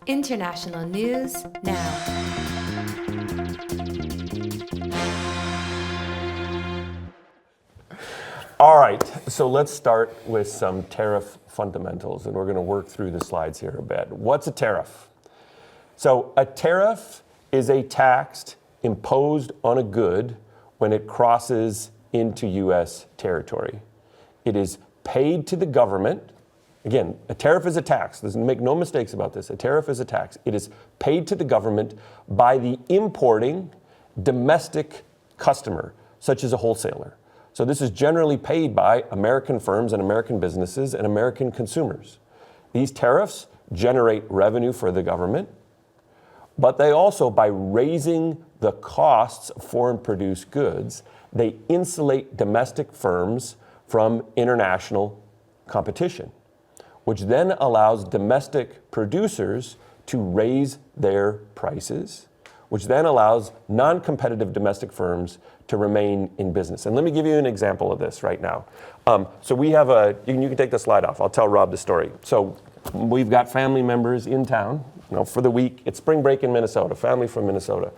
International news now. All right, so let's start with some tariff fundamentals, and we're going to work through the slides here a bit. What's a tariff? So a tariff is a tax imposed on a good when it crosses into U.S. territory. It is paid to the government. Again, a tariff is a tax. Make no mistakes about this. A tariff is a tax. It is paid to the government by the importing domestic customer, such as a wholesaler. So this is generally paid by American firms and American businesses and American consumers. These tariffs generate revenue for the government, but they also, by raising the costs of foreign produced goods, they insulate domestic firms from international competition, which then allows domestic producers to raise their prices, which then allows non-competitive domestic firms to remain in business. And let me give you an example of this right now. So we have you can take the slide off. I'll tell Rob the story. So we've got family members in town, for the week. It's spring break in Minnesota, family from Minnesota.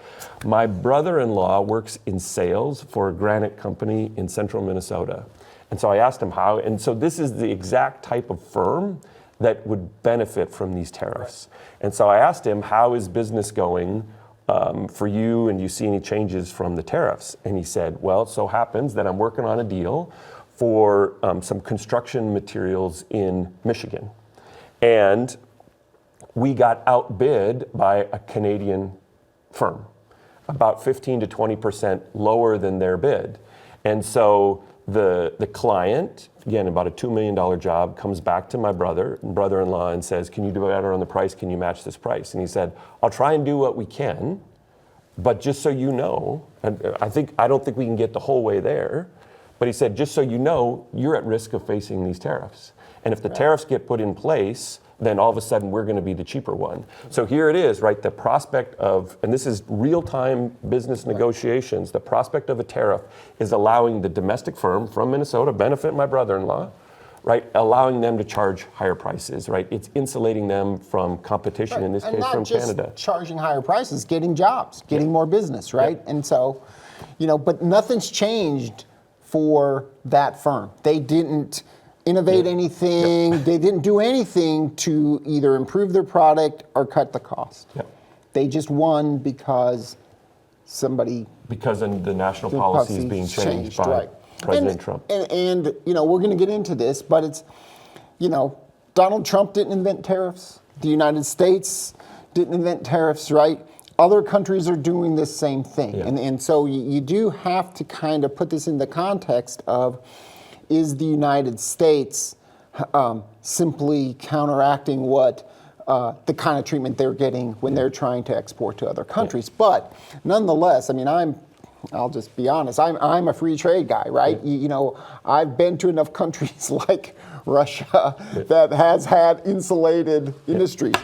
My brother-in-law works in sales for a granite company in central Minnesota. And so I asked him how, and so this is the exact type of firm that would benefit from these tariffs. And so I asked him, how is business going for you, and do you see any changes from the tariffs? And he said, well, it so happens that I'm working on a deal for some construction materials in Michigan. And we got outbid by a Canadian firm, about 15 to 20% lower than their bid. And so the client, again, about a $2 million job, comes back to my brother-in-law and says, can you do better on the price? Can you match this price? And he said, I'll try and do what we can, but just so you know, and I don't think we can get the whole way there, but he said, just so you know, you're at risk of facing these tariffs. And if the tariffs get put in place, then all of a sudden we're going to be the cheaper one. So here it is, right? The prospect of, and this is real-time business negotiations, the prospect of a tariff is allowing the domestic firm from Minnesota benefit my brother-in-law, right? Allowing them to charge higher prices, right? It's insulating them from competition, in this case from Canada. Not just charging higher prices, getting jobs, getting more business, right? And so, but nothing's changed for that firm. They didn't innovate anything. They didn't do anything to either improve their product or cut the cost. They just won because because the national policy is being changed by President Trump. And we're going to get into this, but it's, Donald Trump didn't invent tariffs. The United States didn't invent tariffs, right? Other countries are doing this same thing. And so you do have to kind of put this in the context of, is the United States simply counteracting what the kind of treatment they're getting when they're trying to export to other countries? But nonetheless, I'll just be honest, I'm a free trade guy, right? I've been to enough countries like Russia that has had insulated industries.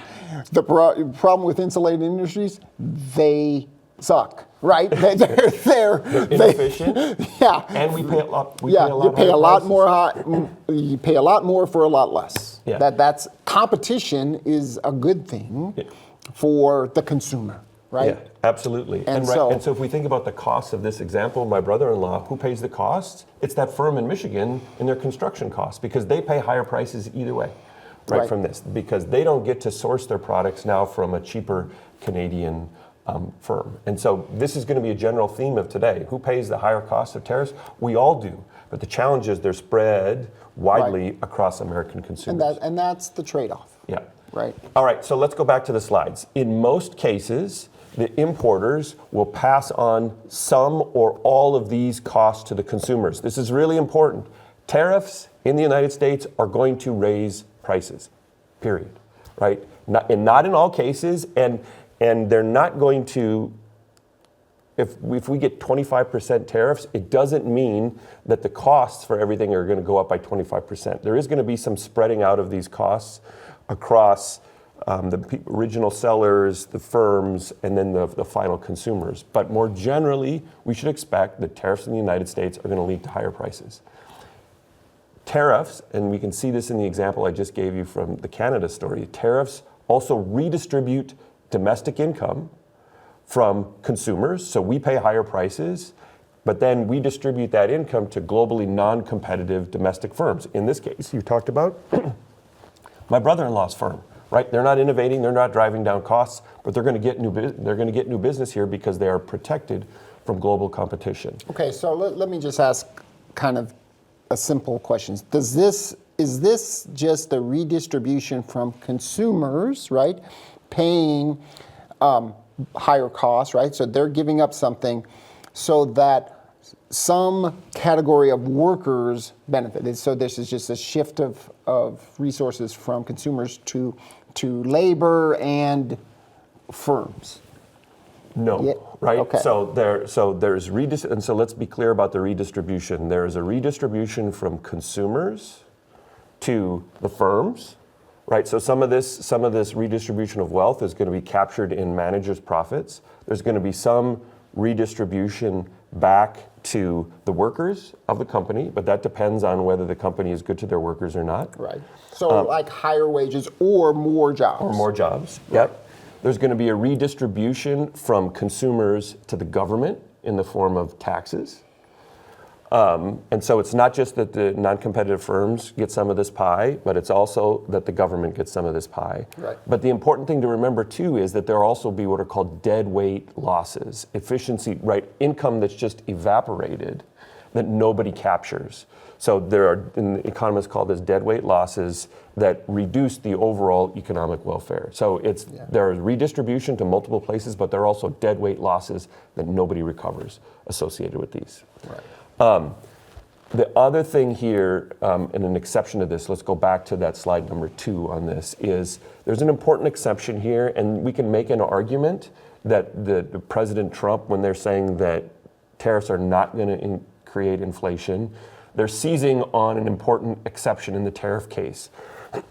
The problem with insulated industries, they suck. Right? They're inefficient. And we pay a lot. You pay a lot more for a lot less. That's competition is a good thing for the consumer, right? Yeah, absolutely. And so if we think about the cost of this example, my brother-in-law, who pays the cost? It's that firm in Michigan in their construction costs, because they pay higher prices either way, right, from this, because they don't get to source their products now from a cheaper Canadian firm. And so this is going to be a general theme of today. Who pays the higher cost of tariffs? We all do. But the challenge is they're spread widely across American consumers. And that's the trade-off. Yeah. Right. All right, so let's go back to the slides. In most cases, the importers will pass on some or all of these costs to the consumers. This is really important. Tariffs in the United States are going to raise prices, period. Right? Not in all cases, and they're not going to, if we get 25% tariffs, it doesn't mean that the costs for everything are going to go up by 25%. There is going to be some spreading out of these costs across the original sellers, the firms, and then the final consumers. But more generally, we should expect that tariffs in the United States are going to lead to higher prices. Tariffs, and we can see this in the example I just gave you from the Canada story, tariffs also redistribute domestic income from consumers. So we pay higher prices, but then we distribute that income to globally non-competitive domestic firms. In this case, you talked about my brother-in-law's firm, right? They're not innovating, they're not driving down costs, but they're going to get new business here because they are protected from global competition. Okay, so let me just ask kind of a simple question. Is this just a redistribution from consumers, right, paying higher costs, right? So they're giving up something so that some category of workers benefited. So this is just a shift of resources from consumers to labor and firms. No, Yeah, right? okay. And so let's be clear about the redistribution. There is a redistribution from consumers to the firms, right? So some of this redistribution of wealth is going to be captured in managers' profits. There's going to be some redistribution back to the workers of the company, but that depends on whether the company is good to their workers or not. Right. So like higher wages or more jobs. Or more jobs, yep. There's going to be a redistribution from consumers to the government in the form of taxes. And so it's not just that the non-competitive firms get some of this pie, but it's also that the government gets some of this pie. Right. But the important thing to remember too is that there will also be what are called dead weight losses, efficiency, right? Income that's just evaporated that nobody captures. So there are, economists call this dead weight losses that reduce the overall economic welfare. So there is redistribution to multiple places, but there are also dead weight losses that nobody recovers associated with these. Right. The other thing here, and an exception to this, let's go back to that slide number 2 on this, is there's an important exception here, and we can make an argument that the President Trump, when they're saying that tariffs are not going to create inflation, they're seizing on an important exception in the tariff case.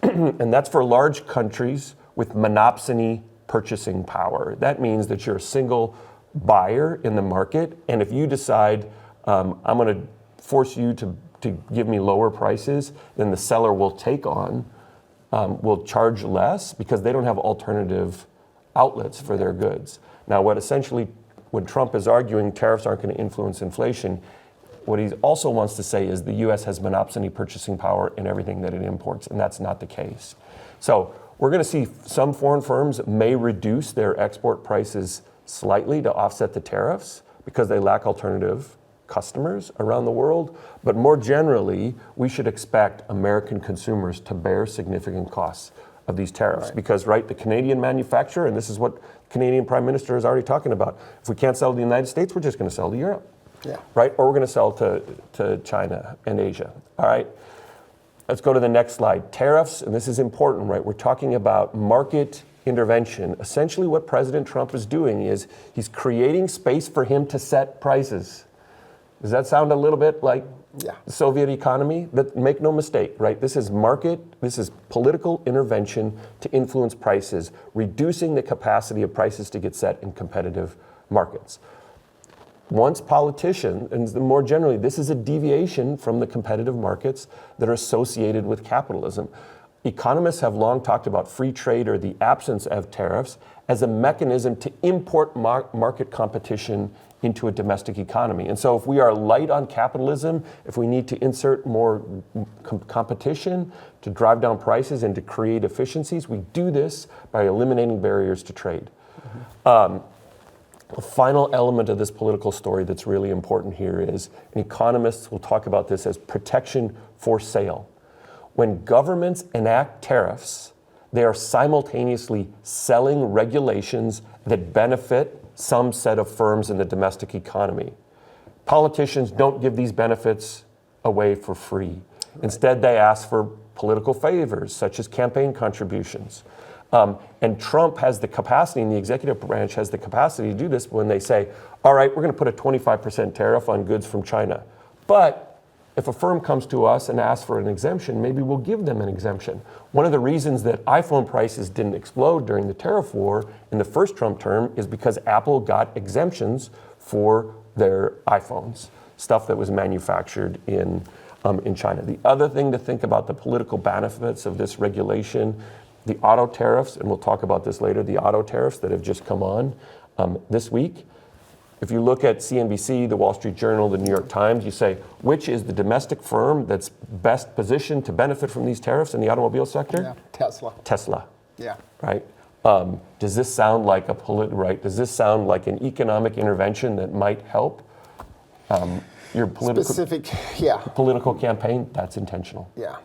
And that's for large countries with monopsony purchasing power. That means that you're a single buyer in the market, and if you decide I'm going to force you to give me lower prices, then the seller will will charge less because they don't have alternative outlets for their goods. Now, when Trump is arguing tariffs aren't going to influence inflation, what he also wants to say is the U.S. has monopsony purchasing power in everything that it imports, and that's not the case. So we're going to see some foreign firms may reduce their export prices slightly to offset the tariffs because they lack alternative customers around the world, but more generally, we should expect American consumers to bear significant costs of these tariffs because, the Canadian manufacturer, and this is what the Canadian Prime Minister is already talking about, if we can't sell to the United States, we're just going to sell to Europe, right? Or we're going to sell to China and Asia, all right? Let's go to the next slide. Tariffs, and this is important, right? We're talking about market intervention. Essentially what President Trump is doing is he's creating space for him to set prices. Does that sound a little bit like the Soviet economy? But make no mistake, right? This is political intervention to influence prices, reducing the capacity of prices to get set in competitive markets. Once politicians, and more generally, this is a deviation from the competitive markets that are associated with capitalism. Economists have long talked about free trade or the absence of tariffs as a mechanism to import market competition into a domestic economy. And so if we are light on capitalism, if we need to insert more competition to drive down prices and to create efficiencies, we do this by eliminating barriers to trade. The final element of this political story that's really important here is, and economists will talk about this as protection for sale. When governments enact tariffs, they are simultaneously selling regulations that benefit some set of firms in the domestic economy. Politicians don't give these benefits away for free. Instead, they ask for political favors, such as campaign contributions. And Trump has the capacity, and the executive branch has the capacity to do this when they say, all right, we're going to put a 25% tariff on goods from China. But if a firm comes to us and asks for an exemption, maybe we'll give them an exemption. One of the reasons that iPhone prices didn't explode during the tariff war in the first Trump term is because Apple got exemptions for their iPhones, stuff that was manufactured in China. The other thing to think about the political benefits of this regulation the auto tariffs, and we'll talk about this later, the auto tariffs that have just come on this week. If you look at CNBC, the Wall Street Journal, the New York Times, you say, which is the domestic firm that's best positioned to benefit from these tariffs in the automobile sector? Yeah, Tesla. Tesla. Yeah. Right? Does this sound like Does this sound like an economic intervention that might help your political campaign? That's intentional. Yeah.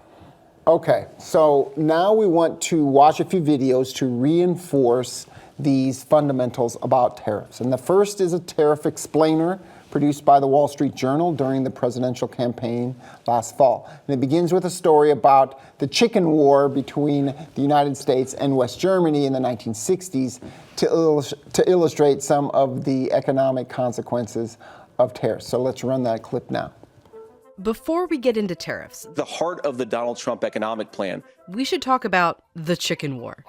Okay, so now we want to watch a few videos to reinforce these fundamentals about tariffs. And the first is a tariff explainer produced by the Wall Street Journal during the presidential campaign last fall. And it begins with a story about the chicken war between the United States and West Germany in the 1960s to illustrate some of the economic consequences of tariffs. So let's run that clip now. Before we get into tariffs, the heart of the Donald Trump economic plan, we should talk about the chicken war.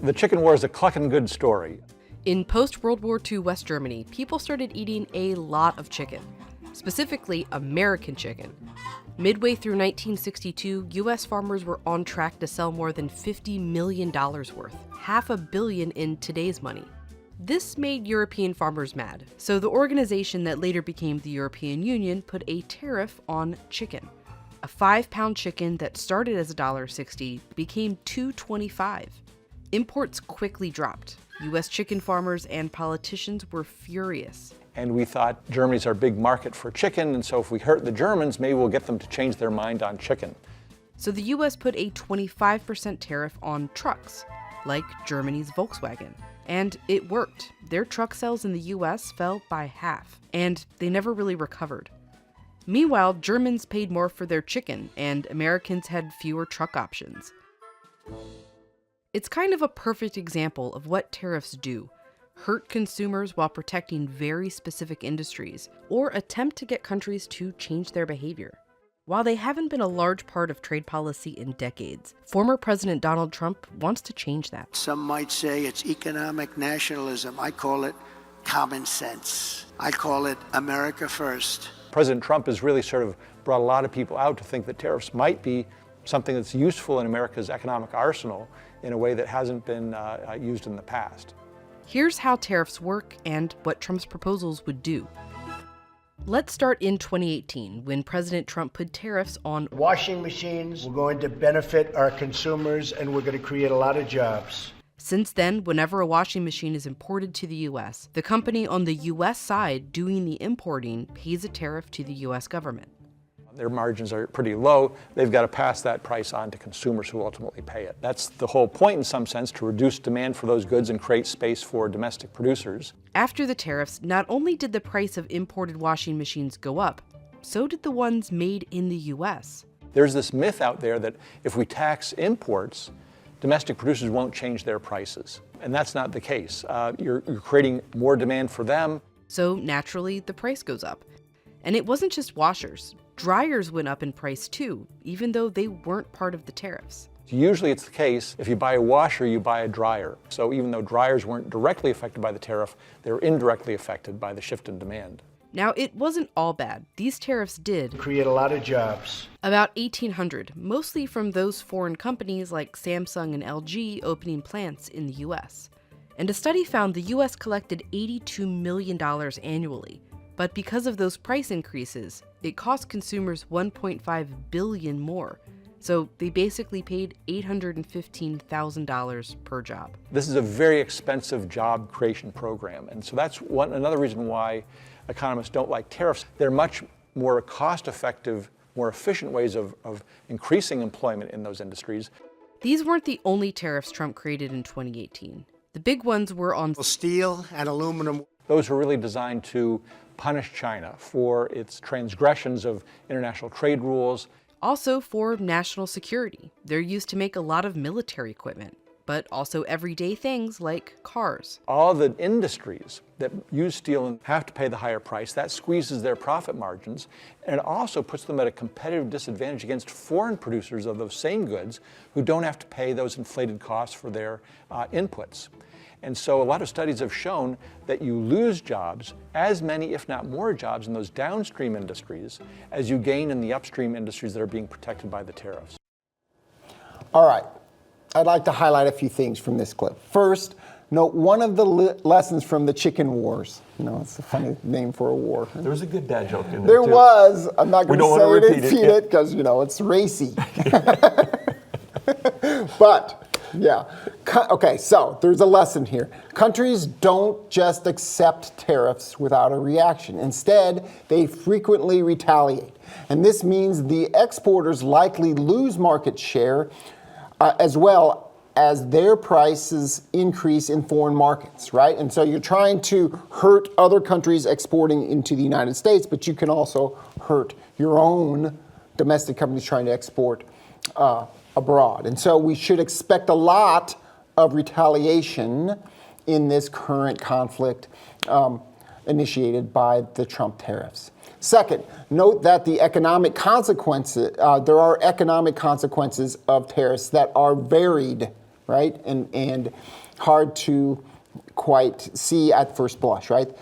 The chicken war is a clucking good story. In post-World War II West Germany, people started eating a lot of chicken, specifically American chicken. Midway through 1962, U.S. farmers were on track to sell more than $50 million worth, $500 million in today's money. This made European farmers mad, so the organization that later became the European Union put a tariff on chicken. A 5-pound chicken that started as $1.60 became $2.25. Imports quickly dropped. U.S. chicken farmers and politicians were furious. And we thought Germany's our big market for chicken, and so if we hurt the Germans, maybe we'll get them to change their mind on chicken. So the U.S. put a 25% tariff on trucks, like Germany's Volkswagen. And it worked. Their truck sales in the U.S. fell by half, and they never really recovered. Meanwhile, Germans paid more for their chicken, and Americans had fewer truck options. It's kind of a perfect example of what tariffs do: hurt consumers while protecting very specific industries, or attempt to get countries to change their behavior. While they haven't been a large part of trade policy in decades, former President Donald Trump wants to change that. Some might say it's economic nationalism. I call it common sense. I call it America first. President Trump has really sort of brought a lot of people out to think that tariffs might be something that's useful in America's economic arsenal in a way that hasn't been used in the past. Here's how tariffs work and what Trump's proposals would do. Let's start in 2018, when President Trump put tariffs on Washing machines. We're going to benefit our consumers, and we're going to create a lot of jobs. Since then, whenever a washing machine is imported to the U.S., the company on the U.S. side doing the importing pays a tariff to the U.S. government. Their margins are pretty low. They've got to pass that price on to consumers who ultimately pay it. That's the whole point, in some sense, to reduce demand for those goods and create space for domestic producers. After the tariffs, not only did the price of imported washing machines go up, so did the ones made in the U.S. There's this myth out there that if we tax imports, domestic producers won't change their prices. And that's not the case. You're creating more demand for them. So naturally, the price goes up. And it wasn't just washers. Dryers went up in price too, even though they weren't part of the tariffs. Usually it's the case, if you buy a washer, you buy a dryer. So even though dryers weren't directly affected by the tariff, they were indirectly affected by the shift in demand. Now, it wasn't all bad. These tariffs did Create a lot of jobs. about 1,800, mostly from those foreign companies like Samsung and LG opening plants in the U.S. And a study found the U.S. collected $82 million annually. But because of those price increases, it cost consumers $1.5 billion more. So they basically paid $815,000 per job. This is a very expensive job creation program. And so that's another reason why economists don't like tariffs. They're much more cost-effective, more efficient ways of increasing employment in those industries. These weren't the only tariffs Trump created in 2018. The big ones were on Steel and aluminum. Those are really designed to punish China for its transgressions of international trade rules. also for national security. They're used to make a lot of military equipment, but also everyday things like cars. All the industries that use steel have to pay the higher price. That squeezes their profit margins, and it also puts them at a competitive disadvantage against foreign producers of those same goods who don't have to pay those inflated costs for their inputs. And so a lot of studies have shown that you lose jobs, as many if not more jobs in those downstream industries as you gain in the upstream industries that are being protected by the tariffs. All right. I'd like to highlight a few things from this clip. First, note one of the lessons from the chicken wars. It's a funny name for a war. There was a good dad joke in there, There too. was. I'm not going to say it and repeat it because, it's racy. But, yeah. Okay, so there's a lesson here. Countries don't just accept tariffs without a reaction. Instead, they frequently retaliate. And this means the exporters likely lose market share as well as their prices increase in foreign markets, right? And so you're trying to hurt other countries exporting into the United States, but you can also hurt your own domestic companies trying to export abroad. And so we should expect a lot of retaliation in this current conflict initiated by the Trump tariffs. Second, note that the economic consequences, there are economic consequences of tariffs that are varied, right? And hard to quite see at first blush, right?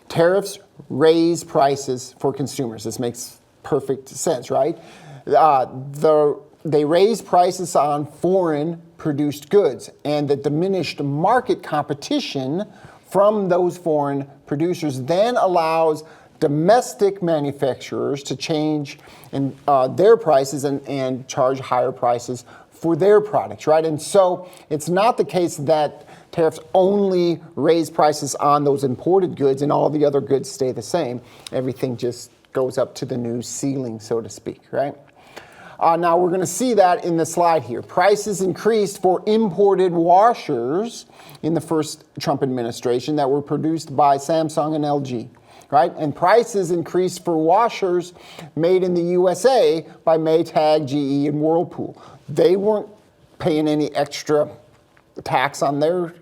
Tariffs raise prices for consumers. This makes perfect sense, right? They raise prices on foreign produced goods, and the diminished market competition from those foreign producers then allows domestic manufacturers to change their prices and charge higher prices for their products, right? And so it's not the case that tariffs only raise prices on those imported goods and all the other goods stay the same. Everything just goes up to the new ceiling, so to speak, right? Now we're going to see that in the slide here. Prices increased for imported washers in the first Trump administration that were produced by Samsung and LG, right? And prices increased for washers made in the USA by Maytag, GE, and Whirlpool. They weren't paying any extra tax on their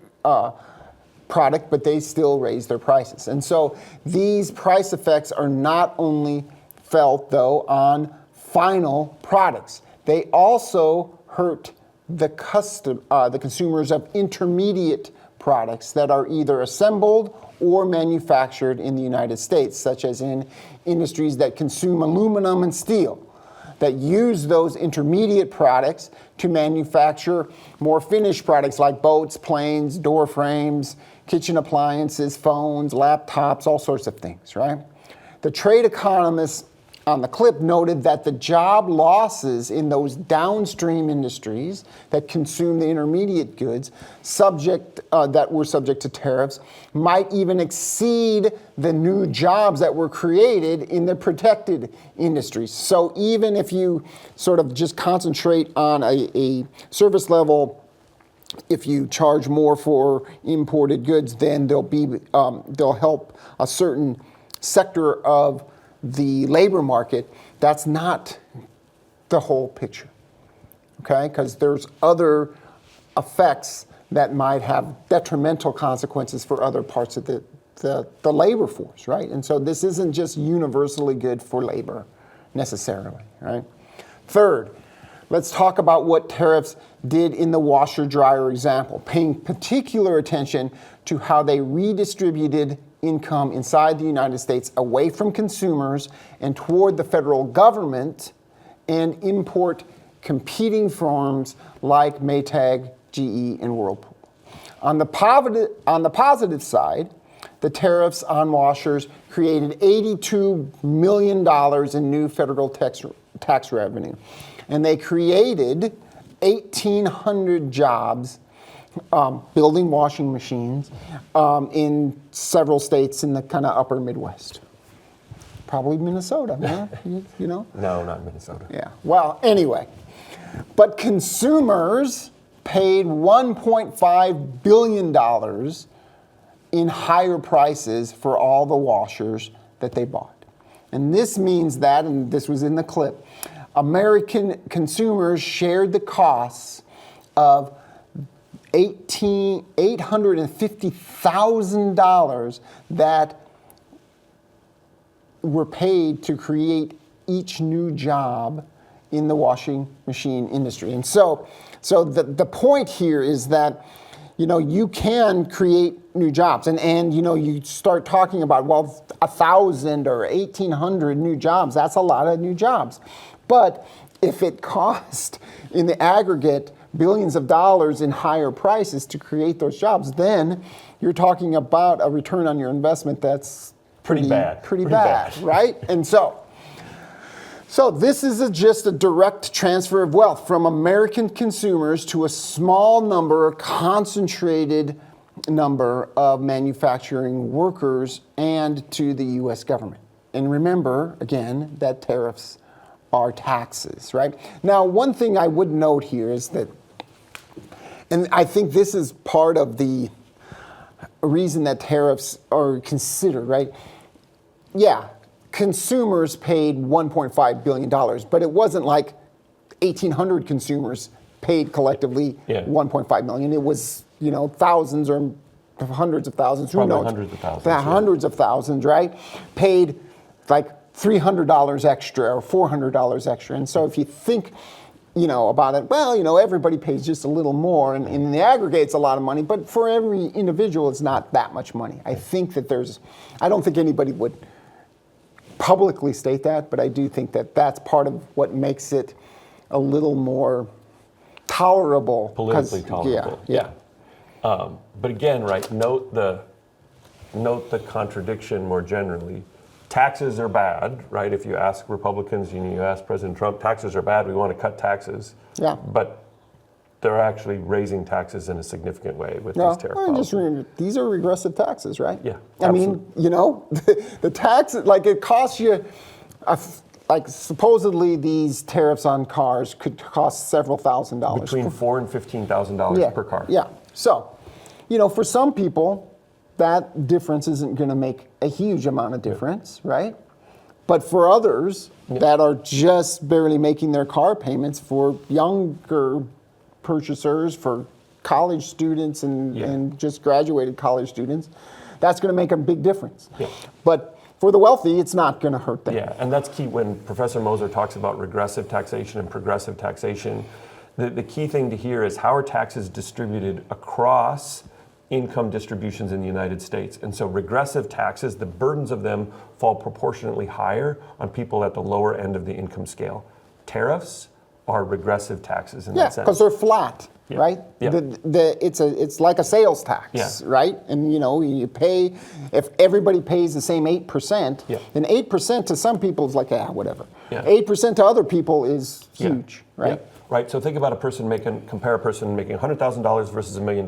product, but they still raised their prices. And so these price effects are not only felt, though, on final products. They also hurt the consumers of intermediate products that are either assembled or manufactured in the United States, such as in industries that consume aluminum and steel, that use those intermediate products to manufacture more finished products like boats, planes, door frames, kitchen appliances, phones, laptops, all sorts of things, right? The trade economists on the clip noted that the job losses in those downstream industries that consume the intermediate goods that were subject to tariffs might even exceed the new jobs that were created in the protected industries. So even if you sort of just concentrate on a service level, if you charge more for imported goods, then they'll help a certain sector of the labor market. That's not the whole picture, okay? Because there's other effects that might have detrimental consequences for other parts of the labor force, right? And so this isn't just universally good for labor necessarily, right? Third, let's talk about what tariffs did in the washer-dryer example, paying particular attention to how they redistributed income inside the United States away from consumers and toward the federal government and import competing firms like Maytag, GE, and Whirlpool. On the positive side, the tariffs on washers created $82 million in new federal tax revenue. And they created 1,800 jobs building washing machines in several states in the kind of upper Midwest. Probably Minnesota, man. you know? No, not Minnesota. Yeah. Well, anyway. But consumers paid $1.5 billion in higher prices for all the washers that they bought. And this means that, and this was in the clip, American consumers shared the costs of $850,000 that were paid to create each new job in the washing machine industry. And so the point here is that, you can create new jobs. And you start talking about, 1,000 or 1,800 new jobs. That's a lot of new jobs. But if it cost, in the aggregate, billions of dollars in higher prices to create those jobs, then you're talking about a return on your investment that's Pretty bad, right? And so this is just a direct transfer of wealth from American consumers to a small number, a concentrated number of manufacturing workers and to the U.S. government. And remember, again, that tariffs are taxes, right? Now, one thing I would note here is that, and I think this is part of the reason that tariffs are considered, right? Yeah, consumers paid $1.5 billion, but it wasn't like 1,800 consumers paid collectively $1.5 million. It was, thousands or hundreds of thousands, who knows? Hundreds of thousands. Hundreds of thousands, right? Paid like $300 extra or $400 extra. And so if you think, about it, well, everybody pays just a little more, and in the aggregate, it's a lot of money, but for every individual, it's not that much money. I think that I don't think anybody would publicly state that, but I do think that that's part of what makes it a little more tolerable. Politically tolerable. Yeah. But again, right, note the contradiction more generally. Taxes are bad, right? If you ask Republicans, you ask President Trump, taxes are bad, we want to cut taxes. Yeah. But they're actually raising taxes in a significant way with these tariff policies. These are regressive taxes, right? Yeah. I mean, the tax, it costs you, supposedly these tariffs on cars could cost several $1,000s. Between $4,000 and $15,000 per car. Yeah. So, for some people, that difference isn't going to make a huge amount of difference, right? But for others that are just barely making their car payments, for younger purchasers, for college students and just graduated college students, that's going to make a big difference. Yeah. But for the wealthy, it's not going to hurt them. Yeah, and that's key when Professor Moser talks about regressive taxation and progressive taxation. The key thing to hear is how are taxes distributed across income distributions in the United States. And so regressive taxes, the burdens of them fall proportionately higher on people at the lower end of the income scale. Tariffs are regressive taxes in that sense. Yeah, because they're flat, right? Yeah. It's like a sales tax, right? And you pay, if everybody pays the same 8%, then 8% to some people is like, whatever. 8% to other people is huge, right? Yeah. Right, so think about compare a person making $100,000 versus $1 million.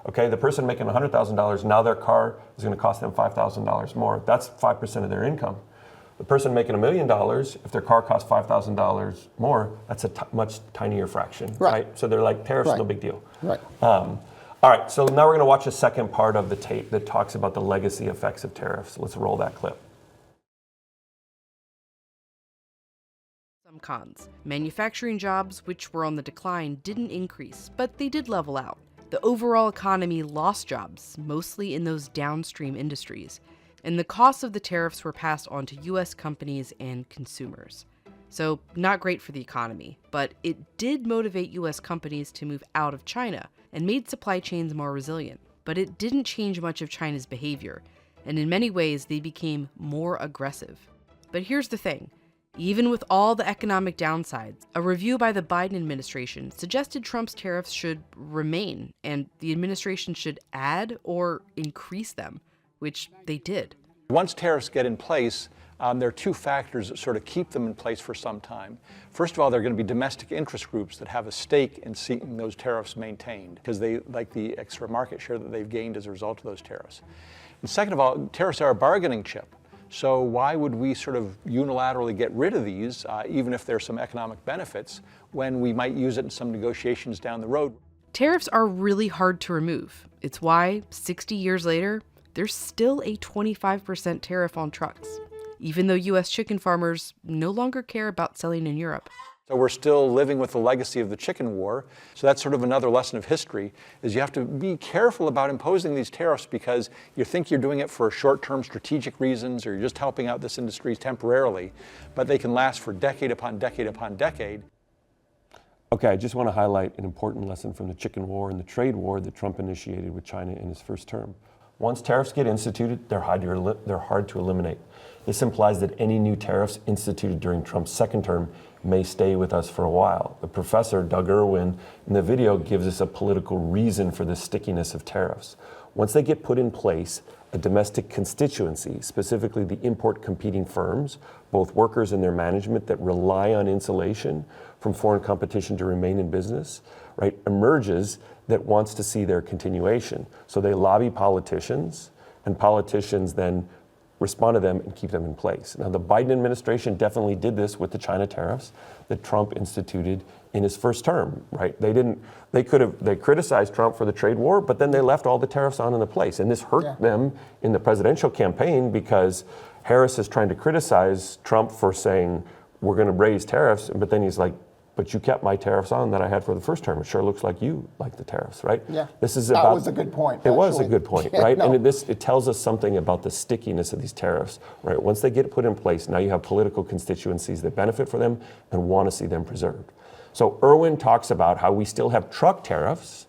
Okay, the person making $100,000, now their car is going to cost them $5,000 more. That's 5% of their income. The person making $1 million, if their car costs $5,000 more, that's a much tinier fraction, right? So they're like, tariffs, no big deal. Right. All right, so now we're going to watch a second part of the tape that talks about the legacy effects of tariffs. Let's roll that clip. Some cons. Manufacturing jobs, which were on the decline, didn't increase, but they did level out. The overall economy lost jobs, mostly in those downstream industries, and the costs of the tariffs were passed on to U.S. companies and consumers. So, not great for the economy, but it did motivate U.S. companies to move out of China and made supply chains more resilient. But it didn't change much of China's behavior, and in many ways they became more aggressive. But here's the thing. Even with all the economic downsides, a review by the Biden administration suggested Trump's tariffs should remain, and the administration should add or increase them, which they did. Once tariffs get in place, there are two factors that sort of keep them in place for some time. First of all, there are going to be domestic interest groups that have a stake in seeing those tariffs maintained because they like the extra market share that they've gained as a result of those tariffs. And second of all, tariffs are a bargaining chip. So why would we sort of unilaterally get rid of these, even if there's some economic benefits, when we might use it in some negotiations down the road? Tariffs are really hard to remove. It's why, 60 years later, there's still a 25% tariff on trucks, even though U.S. chicken farmers no longer care about selling in Europe. So we're still living with the legacy of the chicken war. So that's sort of another lesson of history, is you have to be careful about imposing these tariffs because you think you're doing it for short-term strategic reasons or you're just helping out this industry temporarily, but they can last for decade upon decade upon decade. Okay, I just want to highlight an important lesson from the chicken war and the trade war that Trump initiated with China in his first term. Once tariffs get instituted, they're hard to eliminate. This implies that any new tariffs instituted during Trump's second term may stay with us for a while. The professor, Doug Irwin, in the video gives us a political reason for the stickiness of tariffs. Once they get put in place, a domestic constituency, specifically the import competing firms, both workers and their management that rely on insulation from foreign competition to remain in business, right, emerges that wants to see their continuation. So they lobby politicians, and politicians then respond to them and keep them in place. Now, the Biden administration definitely did this with the China tariffs that Trump instituted in his first term, right? They criticized Trump for the trade war, but then they left all the tariffs on in the place. And this hurt them in the presidential campaign because Harris is trying to criticize Trump for saying, we're going to raise tariffs. But then he's like, but you kept my tariffs on that I had for the first term. It sure looks like you like the tariffs, right? Yeah. This is that was a good point. It was a good point, Yeah, right? no. And it tells us something about the stickiness of these tariffs, right? Once they get put in place, now you have political constituencies that benefit from them and want to see them preserved. So Irwin talks about how we still have truck tariffs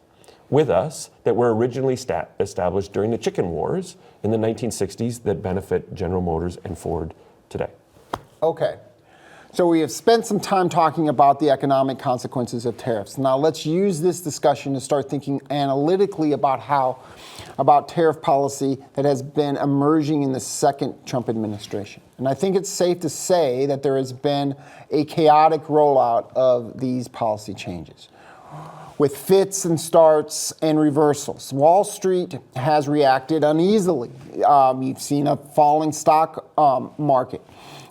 with us that were originally established during the chicken wars in the 1960s that benefit General Motors and Ford today. Okay. So we have spent some time talking about the economic consequences of tariffs. Now let's use this discussion to start thinking analytically about tariff policy that has been emerging in the second Trump administration. And I think it's safe to say that there has been a chaotic rollout of these policy changes, with fits and starts and reversals. Wall Street has reacted uneasily. You've seen a falling stock market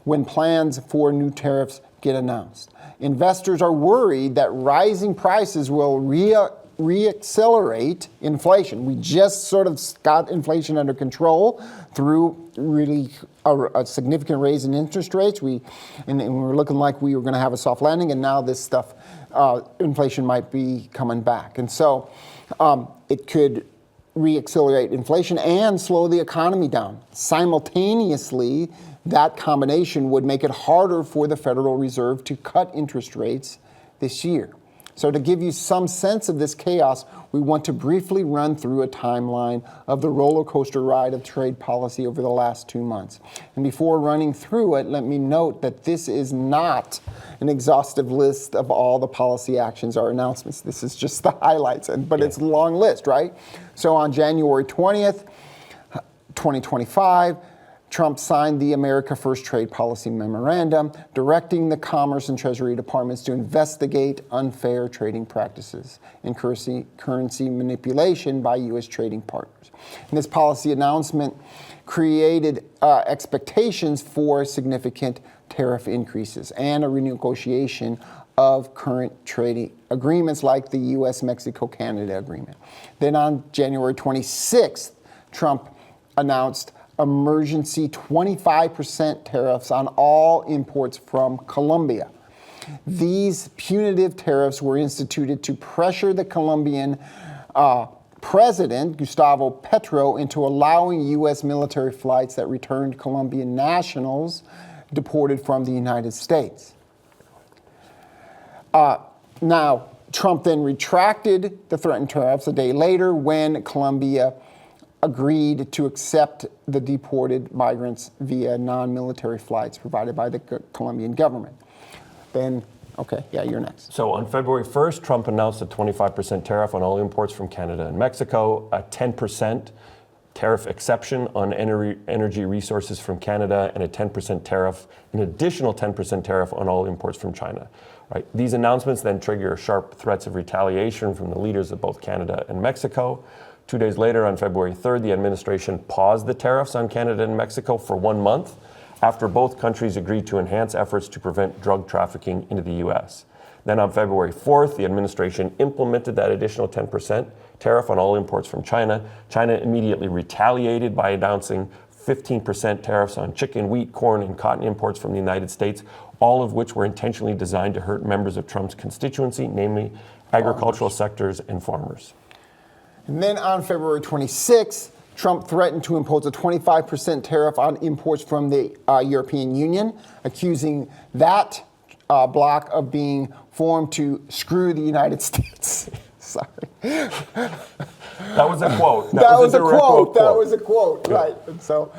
when plans for new tariffs get announced. Investors are worried that rising prices will reaccelerate inflation. We just sort of got inflation under control through really a significant raise in interest rates. And we're looking like we were going to have a soft landing, and now this stuff, inflation might be coming back. And so it could reaccelerate inflation and slow the economy down. Simultaneously, that combination would make it harder for the Federal Reserve to cut interest rates this year. So to give you some sense of this chaos, we want to briefly run through a timeline of the roller coaster ride of trade policy over the last 2 months. And before running through it, let me note that this is not an exhaustive list of all the policy actions or announcements. This is just the highlights, but it's a long list, right? So on January 20th, 2025, Trump signed the America First Trade Policy Memorandum, directing the Commerce and Treasury Departments to investigate unfair trading practices and currency manipulation by U.S. trading partners. And this policy announcement created expectations for significant tariff increases and a renegotiation of current trading agreements like the U.S.-Mexico-Canada agreement. Then on January 26th, Trump announced emergency 25% tariffs on all imports from Colombia. These punitive tariffs were instituted to pressure the Colombian president, Gustavo Petro, into allowing U.S. military flights that returned Colombian nationals deported from the United States. Now, Trump then retracted the threatened tariffs a day later when Colombia agreed to accept the deported migrants via non-military flights provided by the Colombian government. Then, okay, yeah, you're next. So on February 1st, Trump announced a 25% tariff on all imports from Canada and Mexico, a 10% tariff exception on energy resources from Canada, and a 10% tariff, an additional 10% tariff on all imports from China. Right? These announcements then trigger sharp threats of retaliation from the leaders of both Canada and Mexico. 2 days later, on February 3rd, the administration paused the tariffs on Canada and Mexico for 1 month after both countries agreed to enhance efforts to prevent drug trafficking into the U.S. Then on February 4th, the administration implemented that additional 10% tariff on all imports from China. China immediately retaliated by announcing 15% tariffs on chicken, wheat, corn, and cotton imports from the United States, all of which were intentionally designed to hurt members of Trump's constituency, namely agricultural sectors and farmers. And then on February 26th, Trump threatened to impose a 25% tariff on imports from the European Union, accusing that bloc of being formed to screw the United States. Sorry. That was a quote. That was a direct quote. That was a quote, right. And so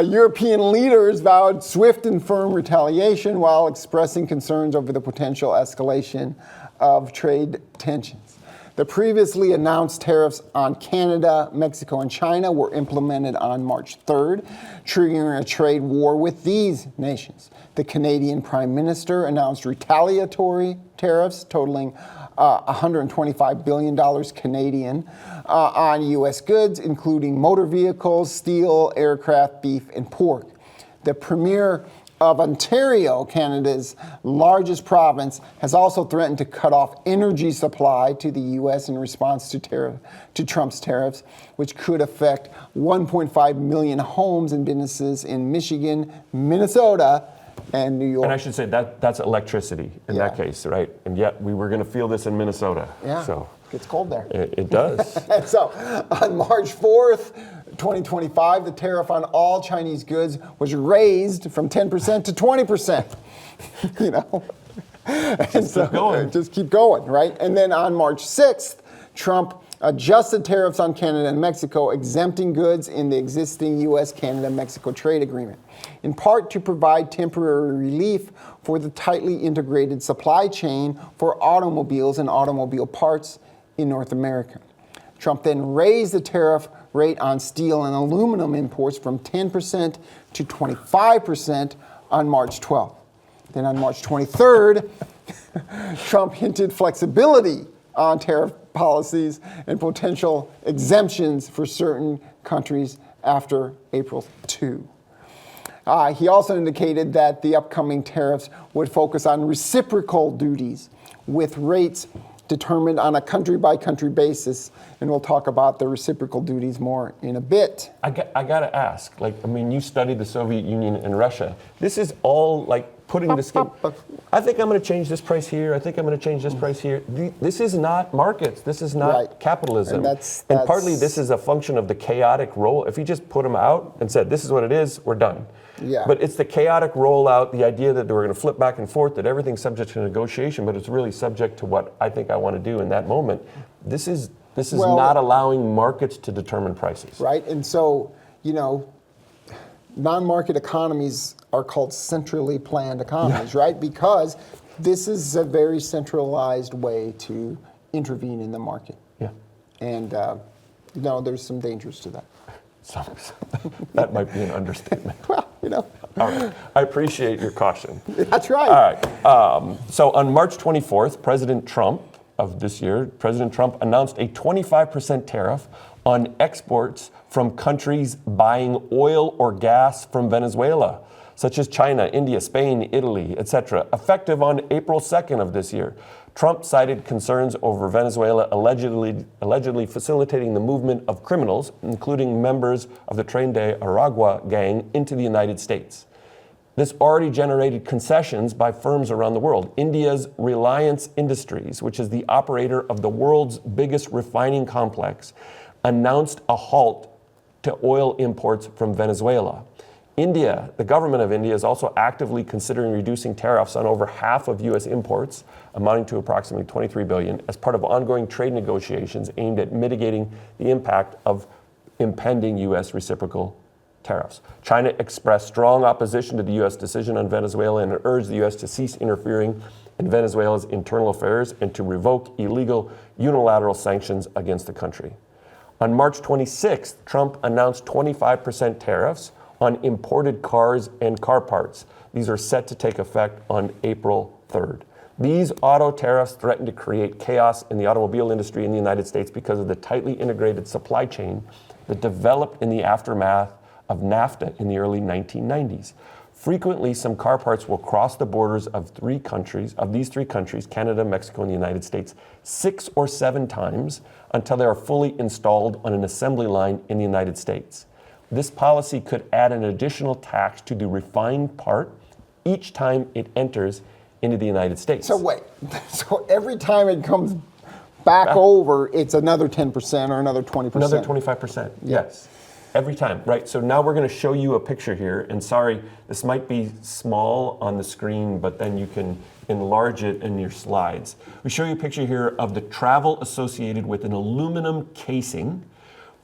European leaders vowed swift and firm retaliation while expressing concerns over the potential escalation of trade tensions. The previously announced tariffs on Canada, Mexico, and China were implemented on March 3rd, triggering a trade war with these nations. The Canadian Prime Minister announced retaliatory tariffs totaling $125 billion Canadian on U.S. goods, including motor vehicles, steel, aircraft, beef, and pork. The Premier of Ontario, Canada's largest province, has also threatened to cut off energy supply to the U.S. in response to Trump's tariffs, which could affect 1.5 million homes and businesses in Michigan, Minnesota, and New York. And I should say that's electricity in that case, right? And yet we were going to feel this in Minnesota. Yeah, so it's cold there. It does. And so on March 4th, 2025, the tariff on all Chinese goods was raised from 10% to 20%. You know, and so keep going. Just keep going, right? And then on March 6th, Trump adjusted tariffs on Canada and Mexico, exempting goods in the existing U.S., Canada, Mexico trade agreement, in part to provide temporary relief for the tightly integrated supply chain for automobiles and automobile parts in North America. Trump then raised the tariff rate on steel and aluminum imports from 10% to 25% on March 12th. Then on March 23rd, Trump hinted flexibility on tariff policies and potential exemptions for certain countries after April 2. He also indicated that the upcoming tariffs would focus on reciprocal duties with rates determined on a country-by-country basis, and we'll talk about the reciprocal duties more in a bit. I got to ask, you studied the Soviet Union and Russia. This is all putting the skin. I think I'm going to change this price here. I think I'm going to change this price here. This is not markets. This is not capitalism. And partly this is a function of the chaotic roll. If you just put them out and said, this is what it is, we're done. Yeah. But it's the chaotic rollout, the idea that we're going to flip back and forth, that everything's subject to negotiation, but it's really subject to what I think I want to do in that moment. This is not allowing markets to determine prices. Right, and so, non-market economies are called centrally planned economies, right? Because this is a very centralized way to intervene in the market. Yeah. And, there's some dangers to that. That might be an understatement. Well, All right. I appreciate your caution. That's right. All right. So on March 24th, President Trump announced a 25% tariff on exports from countries buying oil or gas from Venezuela, such as China, India, Spain, Italy, etc., effective on April 2nd of this year. Trump cited concerns over Venezuela allegedly facilitating the movement of criminals, including members of the Tren de Aragua gang, into the United States. This already generated concessions by firms around the world. India's Reliance Industries, which is the operator of the world's biggest refining complex, announced a halt to oil imports from Venezuela. India, the government of India, is also actively considering reducing tariffs on over half of U.S. imports, amounting to approximately $23 billion, as part of ongoing trade negotiations aimed at mitigating the impact of impending U.S. reciprocal tariffs. China expressed strong opposition to the U.S. decision on Venezuela and urged the U.S. to cease interfering in Venezuela's internal affairs and to revoke illegal unilateral sanctions against the country. On March 26th, Trump announced 25% tariffs on imported cars and car parts. These are set to take effect on April 3rd. These auto tariffs threaten to create chaos in the automobile industry in the United States because of the tightly integrated supply chain that developed in the aftermath of NAFTA in the early 1990s. Frequently, some car parts will cross the borders of these three countries, Canada, Mexico, and the United States, 6 or 7 times until they are fully installed on an assembly line in the United States. This policy could add an additional tax to the refined part each time it enters into the United States. So wait, so every time it comes back over, it's another 10% or another 20%? Another 25%, yes. Every time, right? So now we're going to show you a picture here. And sorry, this might be small on the screen, but then you can enlarge it in your slides. We show you a picture here of the travel associated with an aluminum casing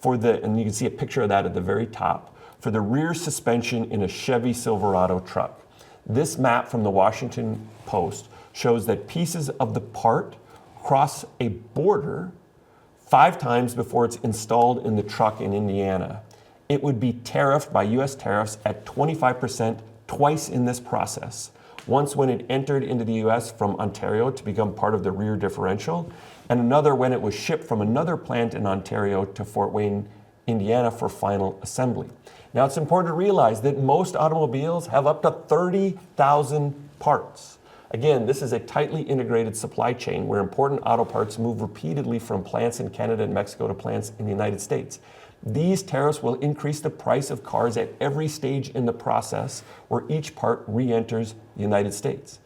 and you can see a picture of that at the very top, for the rear suspension in a Chevy Silverado truck. This map from the Washington Post shows that pieces of the part cross a border 5 times before it's installed in the truck in Indiana. It would be tariffed by US tariffs at 25% twice in this process. Once when it entered into the US from Ontario to become part of the rear differential, and another when it was shipped from another plant in Ontario to Fort Wayne, Indiana for final assembly. Now it's important to realize that most automobiles have up to 30,000 parts. Again, this is a tightly integrated supply chain where important auto parts move repeatedly from plants in Canada and Mexico to plants in the United States. These tariffs will increase the price of cars at every stage in the process where each part re-enters the United States.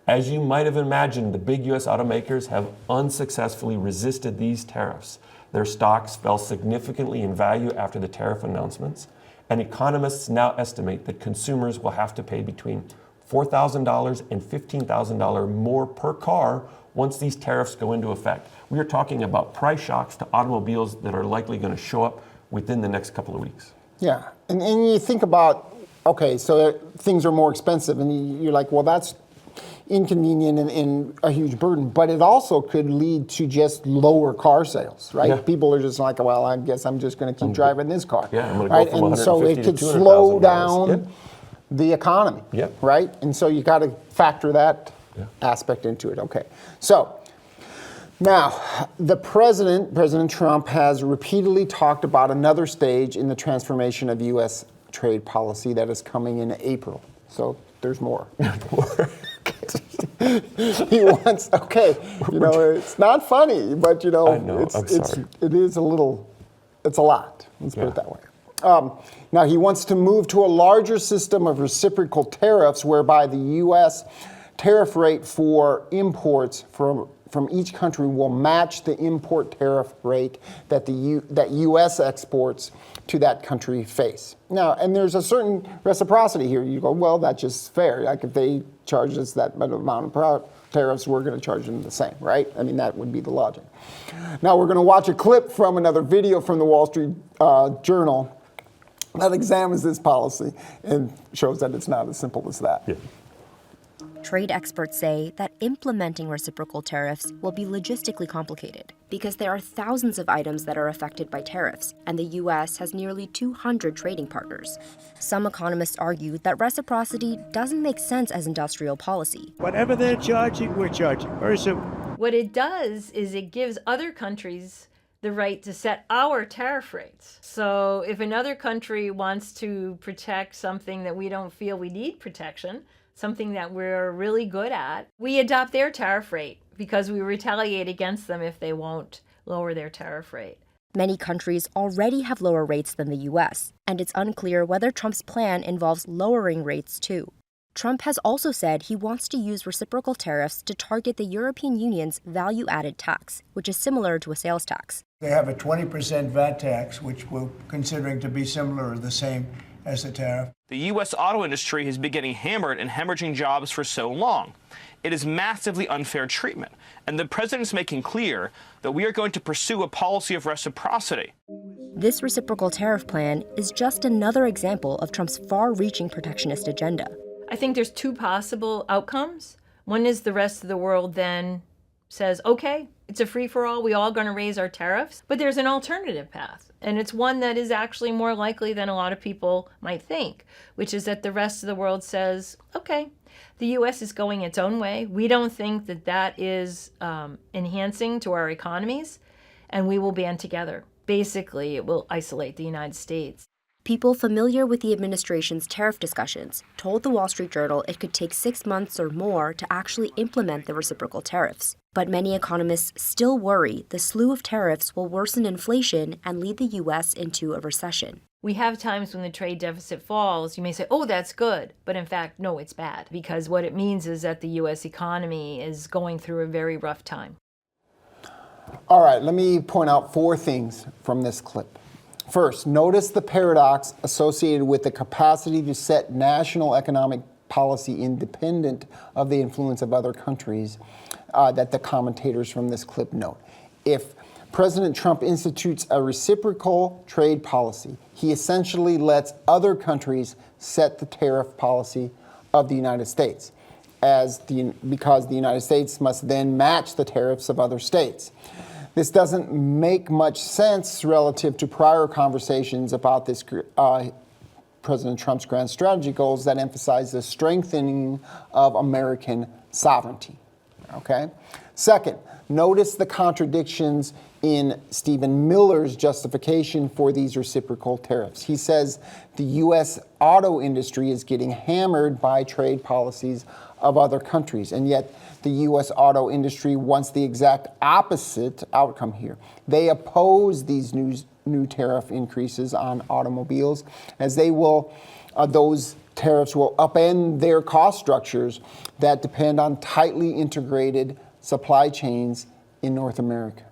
As you might have imagined, the big US automakers have unsuccessfully resisted these tariffs. Their stocks fell significantly in value after the tariff announcements, and economists now estimate that consumers will have to pay between $4,000 and $15,000 more per car once these tariffs go into effect. We are talking about price shocks to automobiles that are likely going to show up within the next couple of weeks. Yeah, and you think about, okay, so things are more expensive, and you're like, well, that's inconvenient and a huge burden, but it also could lead to just lower car sales, right? Yeah. People are just like, well, I guess I'm just going to keep driving this car. Yeah, I'm going to right? go from And so 150 it to could $200,000. slow down Yep. the economy, Yep. right? And so you got to factor that aspect into it. Okay, so now the President Trump, has repeatedly talked about another stage in the transformation of U.S. trade policy that is coming in April. So there's more. He wants, it's not funny, but I know, it is a little, it's a lot. Let's put it that way. Now he wants to move to a larger system of reciprocal tariffs, whereby the U.S. tariff rate for imports from each country will match the import tariff rate that that U.S. exports to that country face. Now, and there's a certain reciprocity here. You go, well, that's just fair. Like if they charge us that amount of tariffs, we're going to charge them the same, right? I mean, that would be the logic. Now, we're going to watch a clip from another video from the Wall Street Journal that examines this policy and shows that it's not as simple as that. Yeah. Trade experts say that implementing reciprocal tariffs will be logistically complicated because there are thousands of items that are affected by tariffs, and the U.S. has nearly 200 trading partners. Some economists argue that reciprocity doesn't make sense as industrial policy. Whatever they're charging, we're charging. Very simple. What it does is it gives other countries the right to set our tariff rates. So if another country wants to protect something that we don't feel we need protection, something that we're really good at, we adopt their tariff rate because we retaliate against them if they won't lower their tariff rate. Many countries already have lower rates than the U.S., and it's unclear whether Trump's plan involves lowering rates too. Trump has also said he wants to use reciprocal tariffs to target the European Union's value-added tax, which is similar to a sales tax. They have a 20% VAT tax, which we're considering to be similar or the same as the tariff. The U.S. auto industry has been getting hammered and hemorrhaging jobs for so long. It is massively unfair treatment, and the president's making clear that we are going to pursue a policy of reciprocity. This reciprocal tariff plan is just another example of Trump's far-reaching protectionist agenda. I think there's two possible outcomes. One is the rest of the world then says, okay, it's a free-for-all, we all going to raise our tariffs. But there's an alternative path, and it's one that is actually more likely than a lot of people might think, which is that the rest of the world says, okay, the U.S. is going its own way. We don't think that that is enhancing to our economies, and we will band together. Basically, it will isolate the United States. People familiar with the administration's tariff discussions told the Wall Street Journal it could take 6 months or more to actually implement the reciprocal tariffs. But many economists still worry the slew of tariffs will worsen inflation and lead the U.S. into a recession. We have times when the trade deficit falls, you may say, oh, that's good. But in fact, no, it's bad. Because what it means is that the U.S. economy is going through a very rough time. All right, let me point out 4 things from this clip. First, notice the paradox associated with the capacity to set national economic policy independent of the influence of other countries that the commentators from this clip note. If President Trump institutes a reciprocal trade policy. He essentially lets other countries set the tariff policy of the United States, because the United States must then match the tariffs of other states. This doesn't make much sense relative to prior conversations about this President Trump's grand strategy goals that emphasize the strengthening of American sovereignty. Okay? Second, notice the contradictions in Stephen Miller's justification for these reciprocal tariffs. He says the U.S. auto industry is getting hammered by trade policies of other countries, and yet the U.S. auto industry wants the exact opposite outcome here. They oppose these new tariff increases on automobiles, as those tariffs will upend their cost structures that depend on tightly integrated supply chains in North America.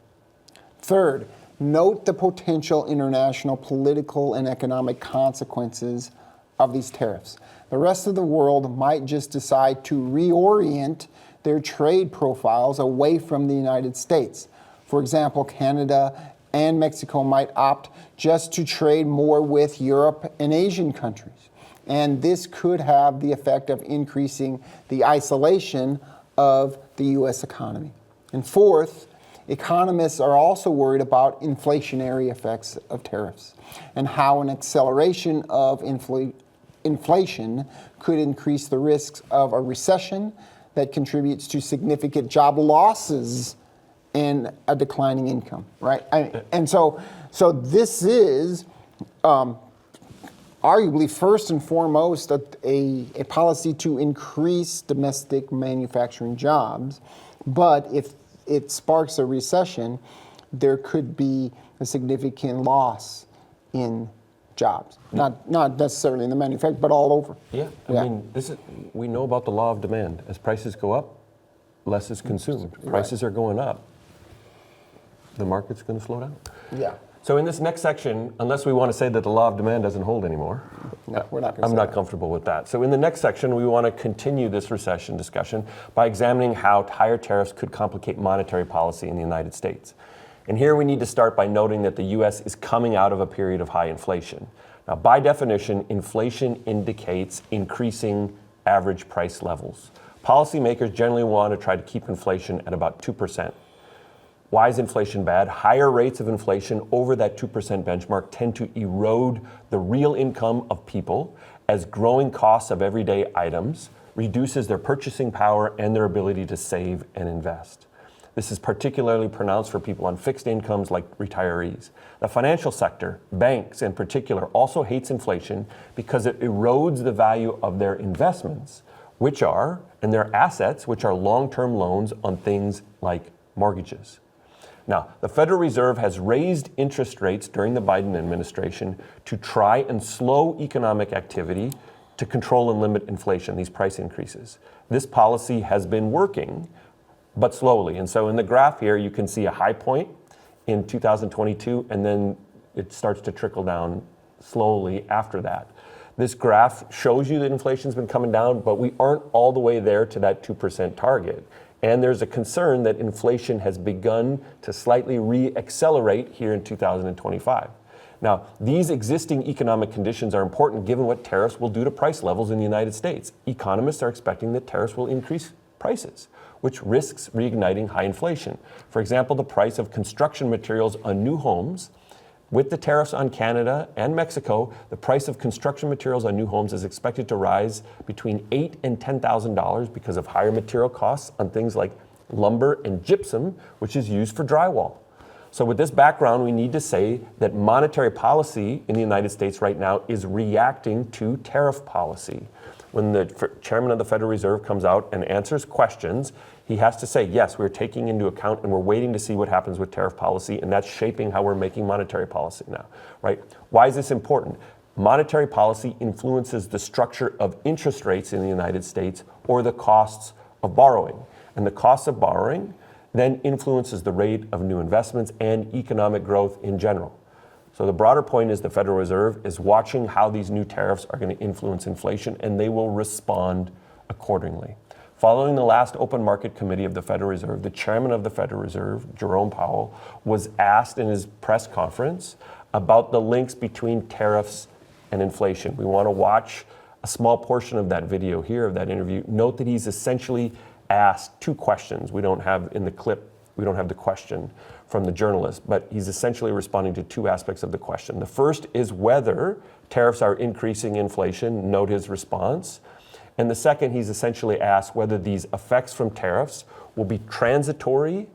Third, note the potential international political and economic consequences of these tariffs. The rest of the world might just decide to reorient their trade profiles away from the United States. For example, Canada and Mexico might opt just to trade more with Europe and Asian countries. And this could have the effect of increasing the isolation of the U.S. economy. And fourth, economists are also worried about inflationary effects of tariffs and how an acceleration of inflation could increase the risks of a recession that contributes to significant job losses and a declining income, right? And so this is arguably first and foremost a policy to increase domestic manufacturing jobs, but if it sparks a recession, there could be a significant loss in jobs. Not necessarily in the manufacturing, but all over. Yeah, I mean, we know about the law of demand. As prices go up, less is consumed. Prices are going up, the market's going to slow down. Yeah. So in this next section, unless we want to say that the law of demand doesn't hold anymore, no, we're not going to I'm not comfortable with that. So in the next section, we want to continue this recession discussion by examining how higher tariffs could complicate monetary policy in the United States. And here we need to start by noting that the U.S. is coming out of a period of high inflation. Now, by definition, inflation indicates increasing average price levels. Policymakers generally want to try to keep inflation at about 2%. Why is inflation bad? Higher rates of inflation over that 2% benchmark tend to erode the real income of people, as growing costs of everyday items reduces their purchasing power and their ability to save and invest. This is particularly pronounced for people on fixed incomes like retirees. The financial sector, banks in particular, also hates inflation because it erodes the value of their investments, and their assets, which are long-term loans on things like mortgages. Now, the Federal Reserve has raised interest rates during the Biden administration to try and slow economic activity to control and limit inflation, these price increases. This policy has been working, but slowly. And so in the graph here, you can see a high point in 2022, and then it starts to trickle down slowly after that. This graph shows you that inflation's been coming down, but we aren't all the way there to that 2% target. And there's a concern that inflation has begun to slightly re-accelerate here in 2025. Now, these existing economic conditions are important given what tariffs will do to price levels in the United States. Economists are expecting that tariffs will increase prices, which risks reigniting high inflation. For example, the price of construction materials on new homes. With the tariffs on Canada and Mexico, the price of construction materials on new homes is expected to rise between $8,000 and $10,000 because of higher material costs on things like lumber and gypsum, which is used for drywall. So with this background, we need to say that monetary policy in the United States right now is reacting to tariff policy. When the chairman of the Federal Reserve comes out and answers questions, he has to say, yes, we're taking into account and we're waiting to see what happens with tariff policy, and that's shaping how we're making monetary policy now, right? Why is this important? Monetary policy influences the structure of interest rates in the United States or the costs of borrowing. And the cost of borrowing then influences the rate of new investments and economic growth in general. So the broader point is the Federal Reserve is watching how these new tariffs are going to influence inflation, and they will respond accordingly. Following the last open market committee of the Federal Reserve, the chairman of the Federal Reserve, Jerome Powell, was asked in his press conference about the links between tariffs and inflation. We want to watch a small portion of that video here, of that interview. Note that he's essentially asked two questions. We don't have in the clip, we don't have the question from the journalist, but he's essentially responding to two aspects of the question. The first is whether tariffs are increasing inflation. Note his response. And the second, he's essentially asked whether these effects from tariffs will be transitory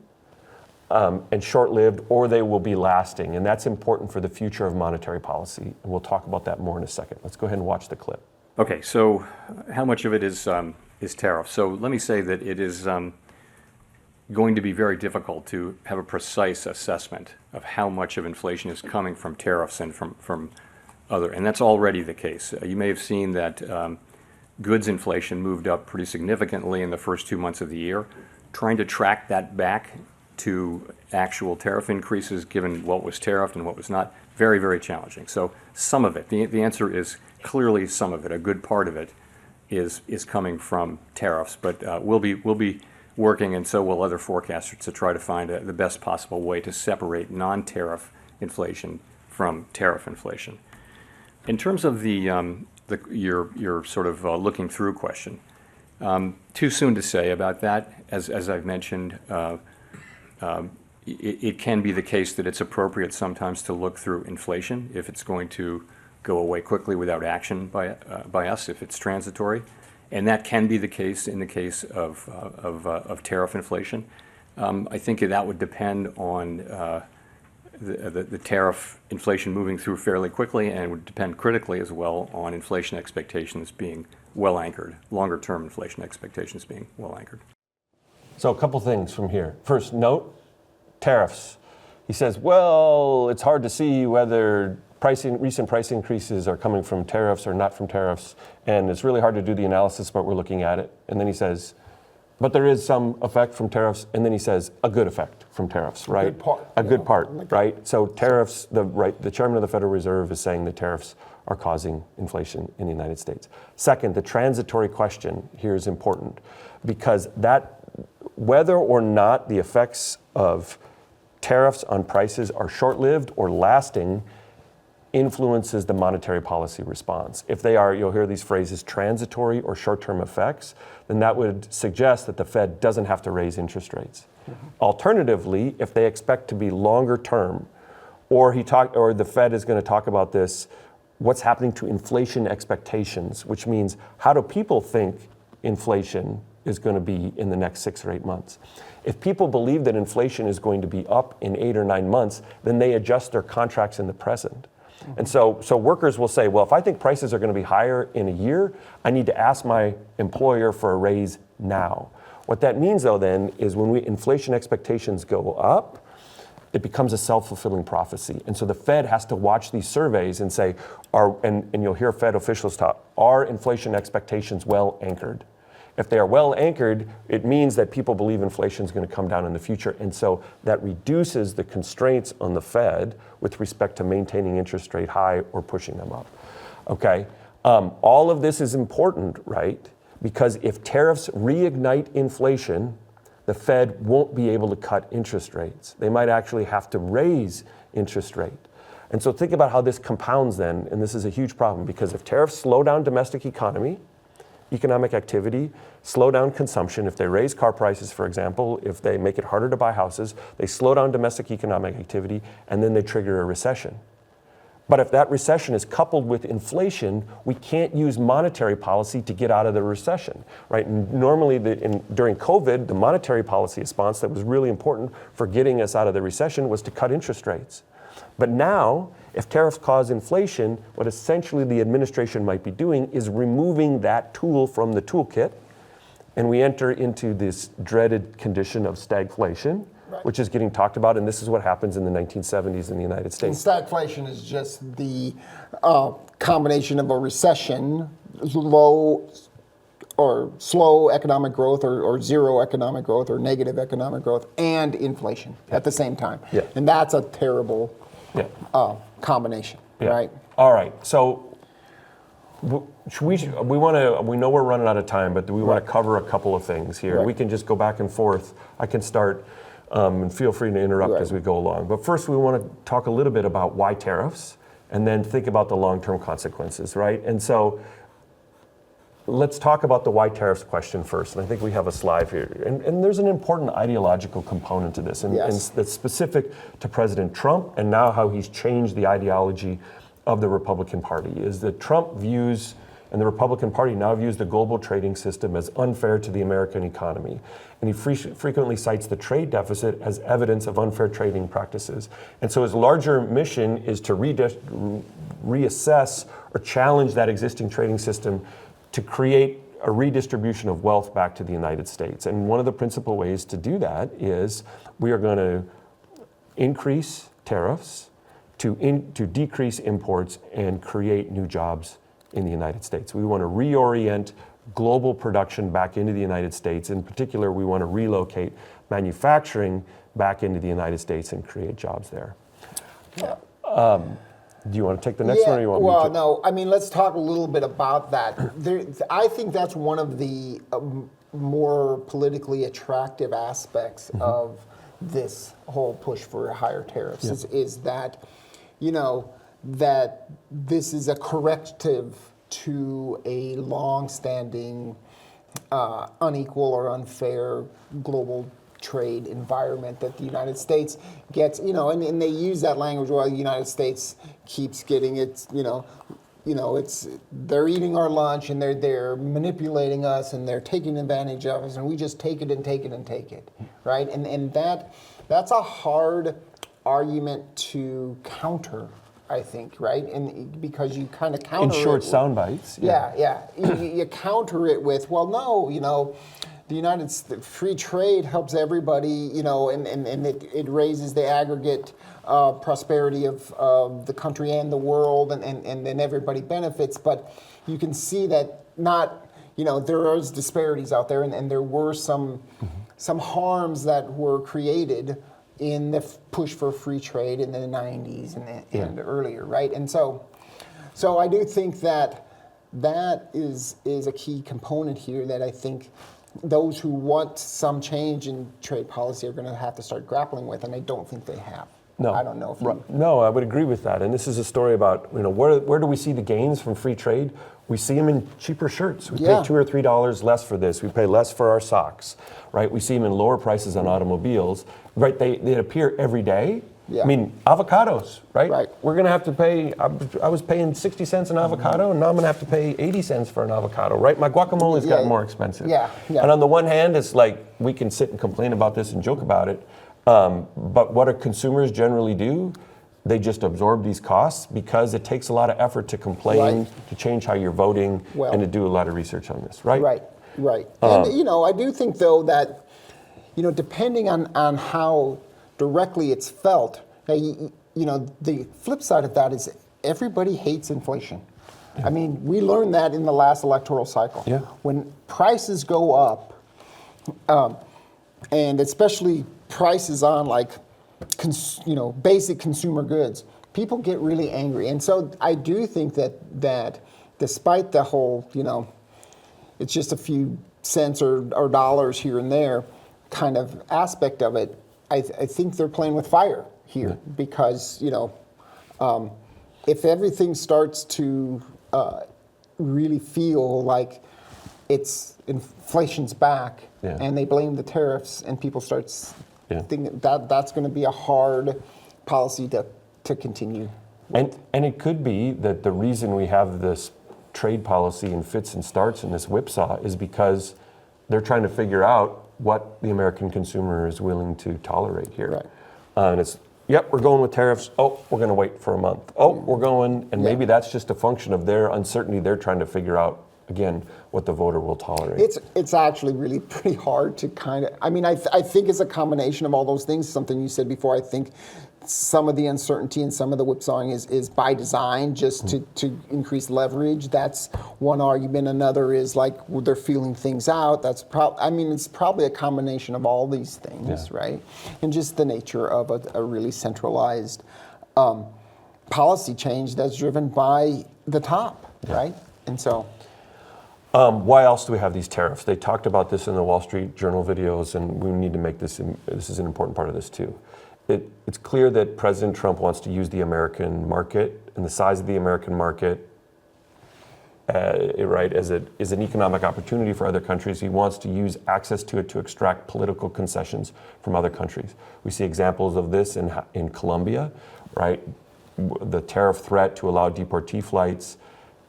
and short-lived, or they will be lasting. And that's important for the future of monetary policy. And we'll talk about that more in a second. Let's go ahead and watch the clip. Okay, so how much of it is tariff? So let me say that it is going to be very difficult to have a precise assessment of how much of inflation is coming from tariffs and from other, and that's already the case. You may have seen that goods inflation moved up pretty significantly in the first 2 months of the year. Trying to track that back to actual tariff increases, given what was tariffed and what was not, very, very challenging. So some of it, the answer is clearly some of it. A good part of it is coming from tariffs, but we'll be working, and so will other forecasters, to try to find the best possible way to separate non-tariff inflation from tariff inflation. In terms of your sort of looking through question, too soon to say about that. As I've mentioned, it can be the case that it's appropriate sometimes to look through inflation if it's going to go away quickly without action by us, if it's transitory. And that can be the case in the case of tariff inflation. I think that would depend on the tariff inflation moving through fairly quickly, and it would depend critically as well on inflation expectations being well anchored, longer term inflation expectations being well anchored. So a couple things from here. First, note tariffs. He says, well, it's hard to see whether recent price increases are coming from tariffs or not from tariffs, and it's really hard to do the analysis, but we're looking at it. And then he says, but there is some effect from tariffs, and then he says a good effect from tariffs, right? A good part. A good part, right? So tariffs, the chairman of the Federal Reserve is saying that tariffs are causing inflation in the United States. Second, the transitory question here is important, because that whether or not the effects of tariffs on prices are short-lived or lasting influences the monetary policy response. If they are, you'll hear these phrases, transitory or short-term effects, then that would suggest that the Fed doesn't have to raise interest rates. Mm-hmm. Alternatively, if they expect to be longer term, or the Fed is going to talk about this, what's happening to inflation expectations, which means how do people think inflation is going to be in the next 6 or 8 months. If people believe that inflation is going to be up in 8 or 9 months, then they adjust their contracts in the present. Mm-hmm. And so workers will say, well, if I think prices are going to be higher in a year, I need to ask my employer for a raise now. What that means, though, then, is when inflation expectations go up, it becomes a self-fulfilling prophecy. And so the Fed has to watch these surveys and say, and you'll hear Fed officials talk, are inflation expectations well anchored? If they are well anchored, it means that people believe inflation is going to come down in the future. And so that reduces the constraints on the Fed with respect to maintaining interest rate high or pushing them up. Okay? All of this is important, right? Because if tariffs reignite inflation, the Fed won't be able to cut interest rates. They might actually have to raise interest rate. And so think about how this compounds then, and this is a huge problem, because if tariffs slow down domestic economic activity, slow down consumption, if they raise car prices, for example, if they make it harder to buy houses, they slow down domestic economic activity, and then they trigger a recession. But if that recession is coupled with inflation, we can't use monetary policy to get out of the recession, right? And normally, during COVID, the monetary policy response that was really important for getting us out of the recession was to cut interest rates. But now, if tariffs cause inflation, what essentially the administration might be doing is removing that tool from the toolkit, and we enter into this dreaded condition of stagflation, right, which is getting talked about, and this is what happens in the 1970s in the United States. And stagflation is just the combination of a recession, slow economic growth, or zero economic growth, or negative economic growth, and inflation at the same time. Yeah. And that's a terrible combination, right? All right. So We know we're running out of time, but we want to cover a couple of things here. Right. We can just go back and forth. I can start, and feel free to interrupt as we go along. But first, we want to talk a little bit about why tariffs, and then think about the long-term consequences, right? And so let's talk about the why tariffs question first. And I think we have a slide here. And there's an important ideological component to this, and that's specific to President Trump, and now how he's changed the ideology of the Republican Party, is that Trump views, and the Republican Party now views, the global trading system as unfair to the American economy. And he frequently cites the trade deficit as evidence of unfair trading practices. And so his larger mission is to reassess or challenge that existing trading system to create a redistribution of wealth back to the United States. And one of the principal ways to do that is we are going to increase tariffs to decrease imports and create new jobs in the United States. We want to reorient global production back into the United States. In particular, we want to relocate manufacturing back into the United States and create jobs there. Do you want to take the next one, or you want me to? Well, no. I mean, let's talk a little bit about that. I think that's one of the more politically attractive aspects of this whole push for higher tariffs is that, that this is a corrective to a long-standing unequal or unfair global trade environment that the United States gets, and they use that language, well, the United States keeps getting its, it's, they're eating our lunch and they're manipulating us and they're taking advantage of us, and we just take it and take it and take it, right? And that's a hard argument to counter, I think, right? And because you kind of counter in short sound bites. You counter it with, well, no, the free trade helps everybody, and it raises the aggregate prosperity of the country and the world, and then everybody benefits. But you can see that there is disparities out there, and there were some harms that were created in the push for free trade in the 90s and earlier, right? And so I do think that is a key component here that I think those who want some change in trade policy are going to have to start grappling with, and I don't think they have. No, I don't know if you... No, I would agree with that. And this is a story about, where do we see the gains from free trade? We see them in cheaper shirts. We pay $2 or $3 less for this. We pay less for our socks, right? We see them in lower prices on automobiles, right? They appear every day. Yeah. I mean, avocados, right? We're going to have to pay, I was paying 60 cents an avocado, and now I'm going to have to pay 80 cents for an avocado, right? My guacamole's gotten more expensive. And on the one hand, it's like, we can sit and complain about this and joke about it, but what do consumers generally do? They just absorb these costs because it takes a lot of effort to complain, to change how you're voting, and to do a lot of research on this, right? Right. And, I do think, though, that, depending on how directly it's felt, the flip side of that is everybody hates inflation. I mean, we learned that in the last electoral cycle. When prices go up, and especially prices on basic consumer goods, people get really angry. And so I do think that despite the whole, it's just a few cents or dollars here and there kind of aspect of it, I think they're playing with fire here because, if everything starts to really feel like inflation's back and they blame the tariffs and people start thinking that's going to be a hard policy to continue with. And it could be that the reason we have this trade policy in fits and starts and this whipsaw is because they're trying to figure out what the American consumer is willing to tolerate here. And it's, we're going with tariffs. Oh, we're going to wait for a month. Oh, we're going, and maybe that's just a function of their uncertainty. They're trying to figure out, again, what the voter will tolerate. It's actually really pretty hard to I think it's a combination of all those things. Something you said before, I think some of the uncertainty and some of the whipsawing is by design, just to increase leverage. That's one argument. Another is they're feeling things out. That's it's probably a combination of all these things, right? And just the nature of a really centralized policy change that's driven by the top, right? And so, why else do we have these tariffs? They talked about this in the Wall Street Journal videos, and we need to make this is an important part of this too. It's clear that President Trump wants to use the American market and the size of the American market right, as an economic opportunity for other countries. He wants to use access to it to extract political concessions from other countries. We see examples of this in Colombia, right? The tariff threat to allow deportee flights.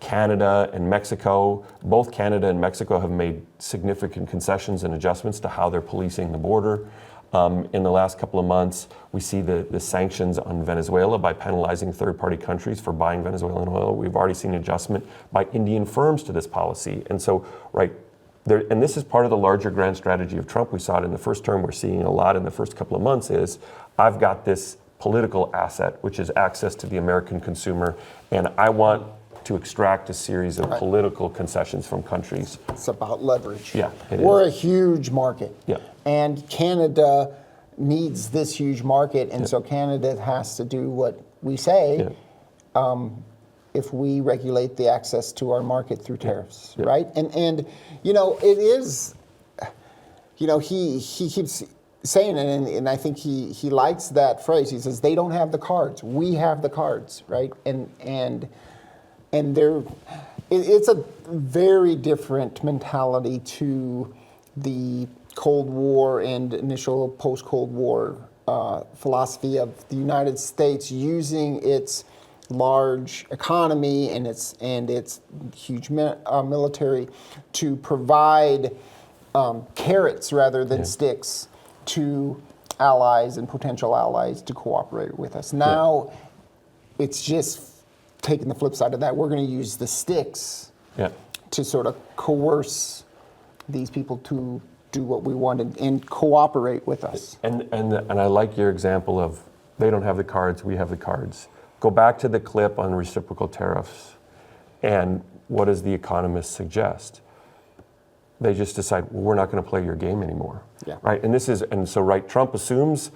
Canada and Mexico, both Canada and Mexico have made significant concessions and adjustments to how they're policing the border. In the last couple of months, we see the sanctions on Venezuela by penalizing third-party countries for buying Venezuelan oil. We've already seen adjustment by Indian firms to this policy. And so, right, and this is part of the larger grand strategy of Trump. We saw it in the first term. We're seeing a lot in the first couple of months is, I've got this political asset, which is access to the American consumer, and I want to extract a series of political concessions from countries. It's about leverage. Yeah, We're a huge market. Yeah. And Canada needs this huge market, and so Canada has to do what we say if we regulate the access to our market through tariffs, right? And you know, it is, you know, he keeps saying it, and I think he likes that phrase. He says, they don't have the cards, we have the cards, right? And it's a very different mentality to the Cold War and initial post-Cold War philosophy of the United States using its large economy and its huge military to provide carrots rather than sticks to allies and potential allies to cooperate with us. Now it's just taking the flip side of that. We're going to use the sticks to sort of coerce these people to do what we want and cooperate with us. And I like your example of they don't have the cards, we have the cards. Go back to the clip on reciprocal tariffs, and what does the Economists suggest? They just decide, well, we're not going to play your game anymore, right? And so Trump assumes,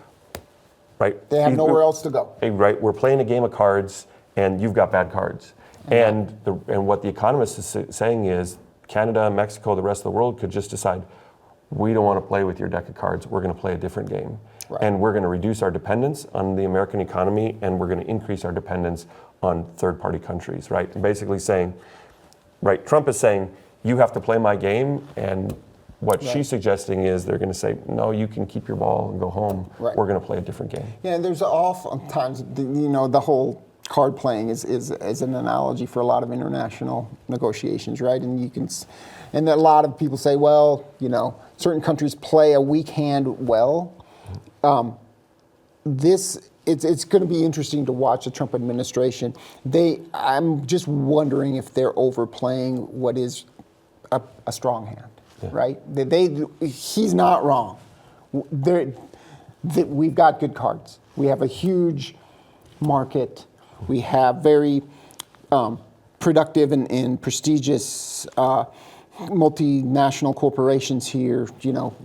right? They have nowhere else to go. Right, we're playing a game of cards, and you've got bad cards. And what the Economist is saying is Canada, Mexico, the rest of the world could just decide, we don't want to play with your deck of cards, we're going to play a different game. And we're going to reduce our dependence on the American economy, and we're going to increase our dependence on third-party countries, right? And basically saying, Trump is saying, you have to play my game, and what she's suggesting is they're going to say, no, you can keep your ball and go home. We're going to play a different game. Yeah, and there's oftentimes, you know, the whole card playing is an analogy for a lot of international negotiations, right? And a lot of people say, well, you know, certain countries play a weak hand well. It's going to be interesting to watch the Trump administration. I'm just wondering if they're overplaying what is a strong hand, right? He's not wrong. We've got good cards. We have a huge market. We have very productive and prestigious multinational corporations here, you know,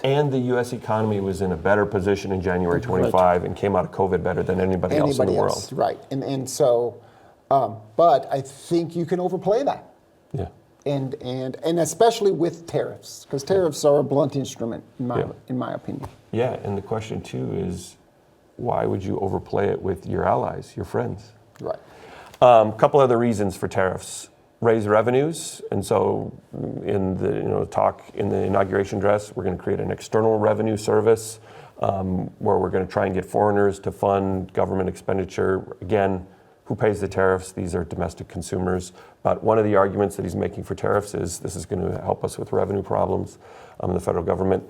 And the U.S. economy was in a better position in January 25 and came out of COVID better than anybody else in the world. Right, and so, but I think you can overplay that. Yeah. And especially with tariffs, because tariffs are a blunt instrument, in my opinion. Yeah, and the question too is, why would you overplay it with your allies, your friends? Right. A couple other reasons for tariffs. Raise revenues, and so in the talk in the inauguration address, we're going to create an external revenue service where we're going to try and get foreigners to fund government expenditure. Again, who pays the tariffs? These are domestic consumers. But one of the arguments that he's making for tariffs is this is going to help us with revenue problems in the federal government.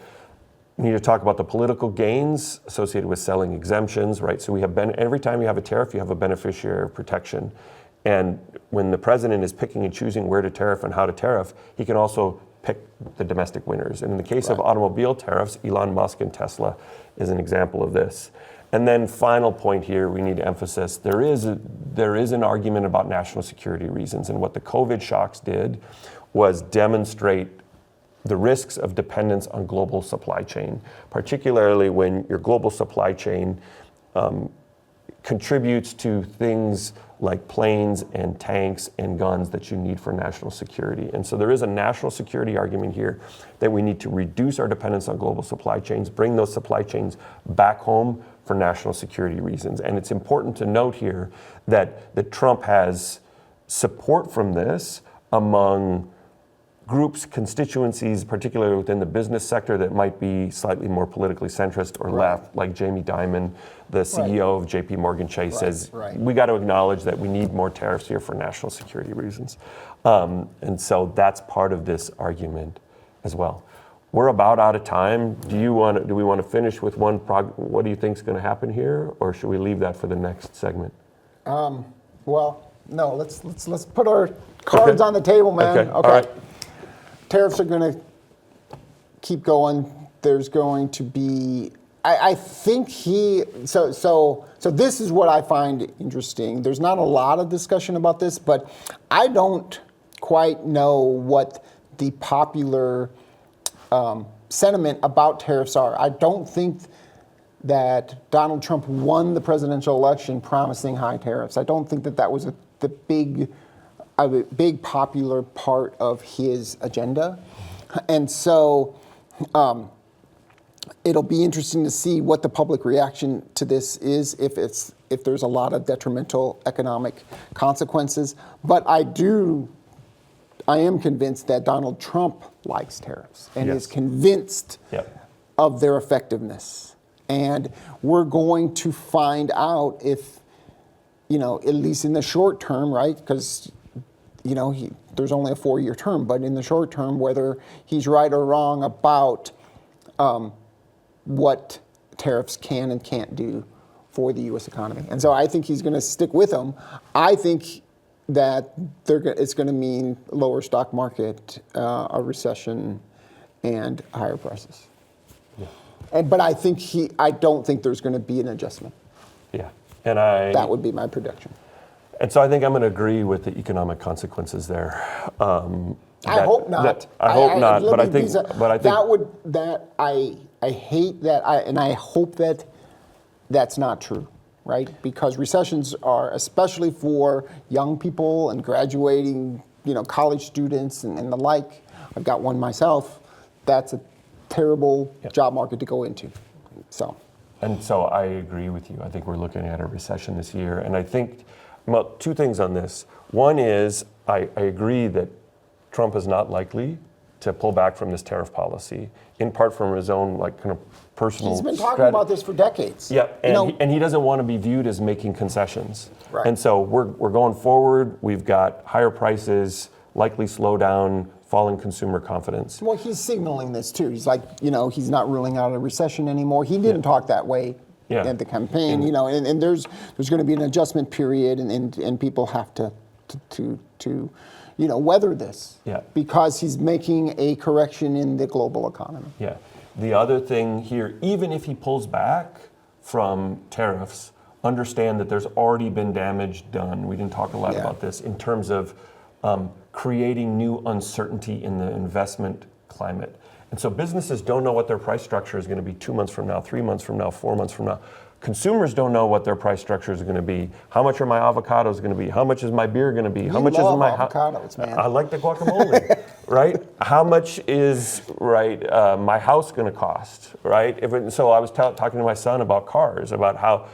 We need to talk about the political gains associated with selling exemptions, right? So we have every time you have a tariff, you have a beneficiary of protection. And when the president is picking and choosing where to tariff and how to tariff, he can also pick the domestic winners. And in the case of automobile tariffs, Elon Musk and Tesla is an example of this. And then final point here, we need to emphasize, there is an argument about national security reasons. And what the COVID shocks did was demonstrate the risks of dependence on global supply chain, particularly when your global supply chain contributes to things like planes and tanks and guns that you need for national security. And so there is a national security argument here that we need to reduce our dependence on global supply chains, bring those supply chains back home for national security reasons. And it's important to note here that Trump has support from this among groups, constituencies, particularly within the business sector that might be slightly more politically centrist or left, like Jamie Dimon, the CEO of JP Morgan Chase, says we got to acknowledge that we need more tariffs here for national security reasons. And so that's part of this argument as well. We're about out of time. Do we want to finish with what do you think is going to happen here, or should we leave that for the next segment? Well, no, let's put our cards on the table, man. Okay. All right. Tariffs are going to keep going. There's going to be, I think so this is what I find interesting. There's not a lot of discussion about this, but I don't quite know what the popular sentiment about tariffs are. I don't think that Donald Trump won the presidential election promising high tariffs. I don't think that was the big popular part of his agenda. And so it'll be interesting to see what the public reaction to this is, if there's a lot of detrimental economic consequences. But I am convinced that Donald Trump likes tariffs and is convinced of their effectiveness. And we're going to find out if, at least in the short term, right? Because, there's only a 4-year term, but in the short term, whether he's right or wrong about what tariffs can and can't do for the U.S. economy. And so I think he's going to stick with them. I think that it's going to mean lower stock market, a recession, and higher prices. Yeah. But I don't think there's going to be an adjustment. Yeah. That would be my prediction. And so I think I'm going to agree with the economic consequences there. I hope not. I hope not. But I think I hate that. And I hope that that's not true, right? Because recessions are, especially for young people and graduating, college students and the like. I've got one myself. That's a terrible job market to go into. And so I agree with you. I think we're looking at a recession this year. And I think, well, two things on this. One is I agree that Trump is not likely to pull back from this tariff policy, in part from his own kind of personal. He's been talking about this for decades. Yeah, and he doesn't want to be viewed as making concessions. Right. And so we're going forward. We've got higher prices, likely slowdown, falling consumer confidence. Well, he's signaling this too. He's like, he's not ruling out a recession anymore. He didn't talk that way at the campaign, and there's going to be an adjustment period, and people have to weather this. Yeah. Because he's making a correction in the global economy. Yeah. The other thing here, even if he pulls back from tariffs, understand that there's already been damage done. We didn't talk a lot about this in terms of creating new uncertainty in the investment climate. And so businesses don't know what their price structure is going to be 2 months from now, 3 months from now, 4 months from now. Consumers don't know what their price structure is going to be. How much are my avocados going to be? How much is my beer going to be? How much is my avocados, man? I like the guacamole, right? How much is my house going to cost, right? So I was talking to my son about cars, about how,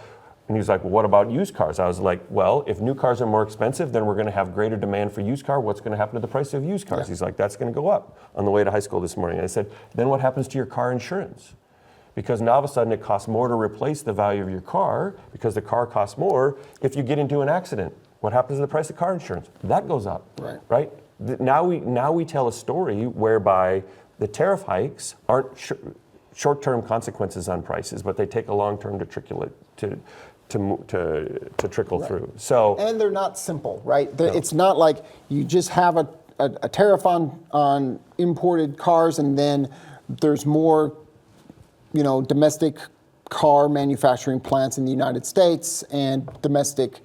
and he was like, well, what about used cars? I was like, well, if new cars are more expensive, then we're going to have greater demand for used car. What's going to happen to the price of used cars? Yeah. He's like, that's going to go up on the way to high school this morning. I said, then what happens to your car insurance? Because now all of a sudden it costs more to replace the value of your car because the car costs more if you get into an accident. What happens to the price of car insurance? That goes up, right? Now we tell a story whereby the tariff hikes aren't short-term consequences on prices, but they take a long term to trickle through. So, and they're not simple, right? It's not like you just have a tariff on imported cars and then there's more domestic car manufacturing plants in the United States and domestic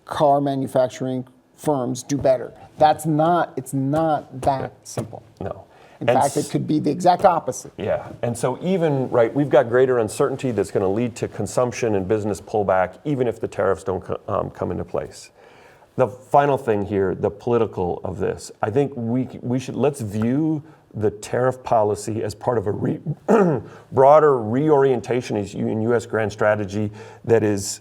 car manufacturing firms do better. It's not that simple. No. In fact, it could be the exact opposite. Yeah, and so even, we've got greater uncertainty that's going to lead to consumption and business pullback, even if the tariffs don't come into place. The final thing here, the political of this, I think let's view the tariff policy as part of a broader reorientation in U.S. grand strategy that is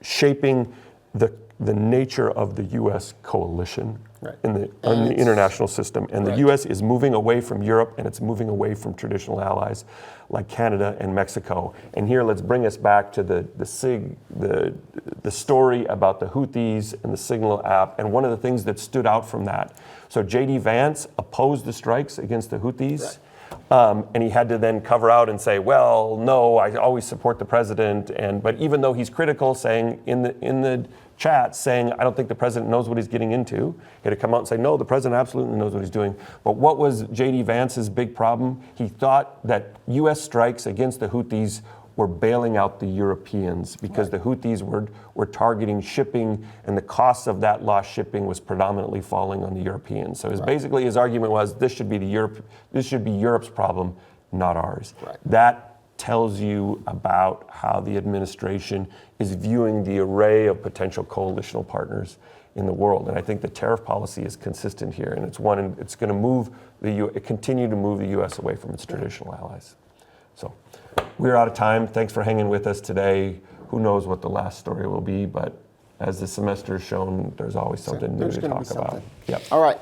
shaping the nature of the U.S. coalition in the international system. And the U.S. is moving away from Europe, and it's moving away from traditional allies like Canada and Mexico. And here, let's bring us back to the story about the Houthis and the Signal app. And one of the things that stood out from that, so J.D. Vance opposed the strikes against the Houthis. And he had to then cover out and say, well, no, I always support the president. But even though he's critical, saying in the chat, saying, I don't think the president knows what he's getting into, he had to come out and say, no, the president absolutely knows what he's doing. But what was J.D. Vance's big problem? He thought that U.S. strikes against the Houthis were bailing out the Europeans because the Houthis were targeting shipping, and the cost of that lost shipping was predominantly falling on the Europeans. So basically his argument was this should be Europe's problem, not ours. That tells you about how the administration is viewing the array of potential coalitional partners in the world. And I think the tariff policy is consistent here, and it's going to continue to move the U.S. away from its traditional allies. So we're out of time. Thanks for hanging with us today. Who knows what the last story will be, but as the semester has shown, there's always something new to talk about. Yep. All right.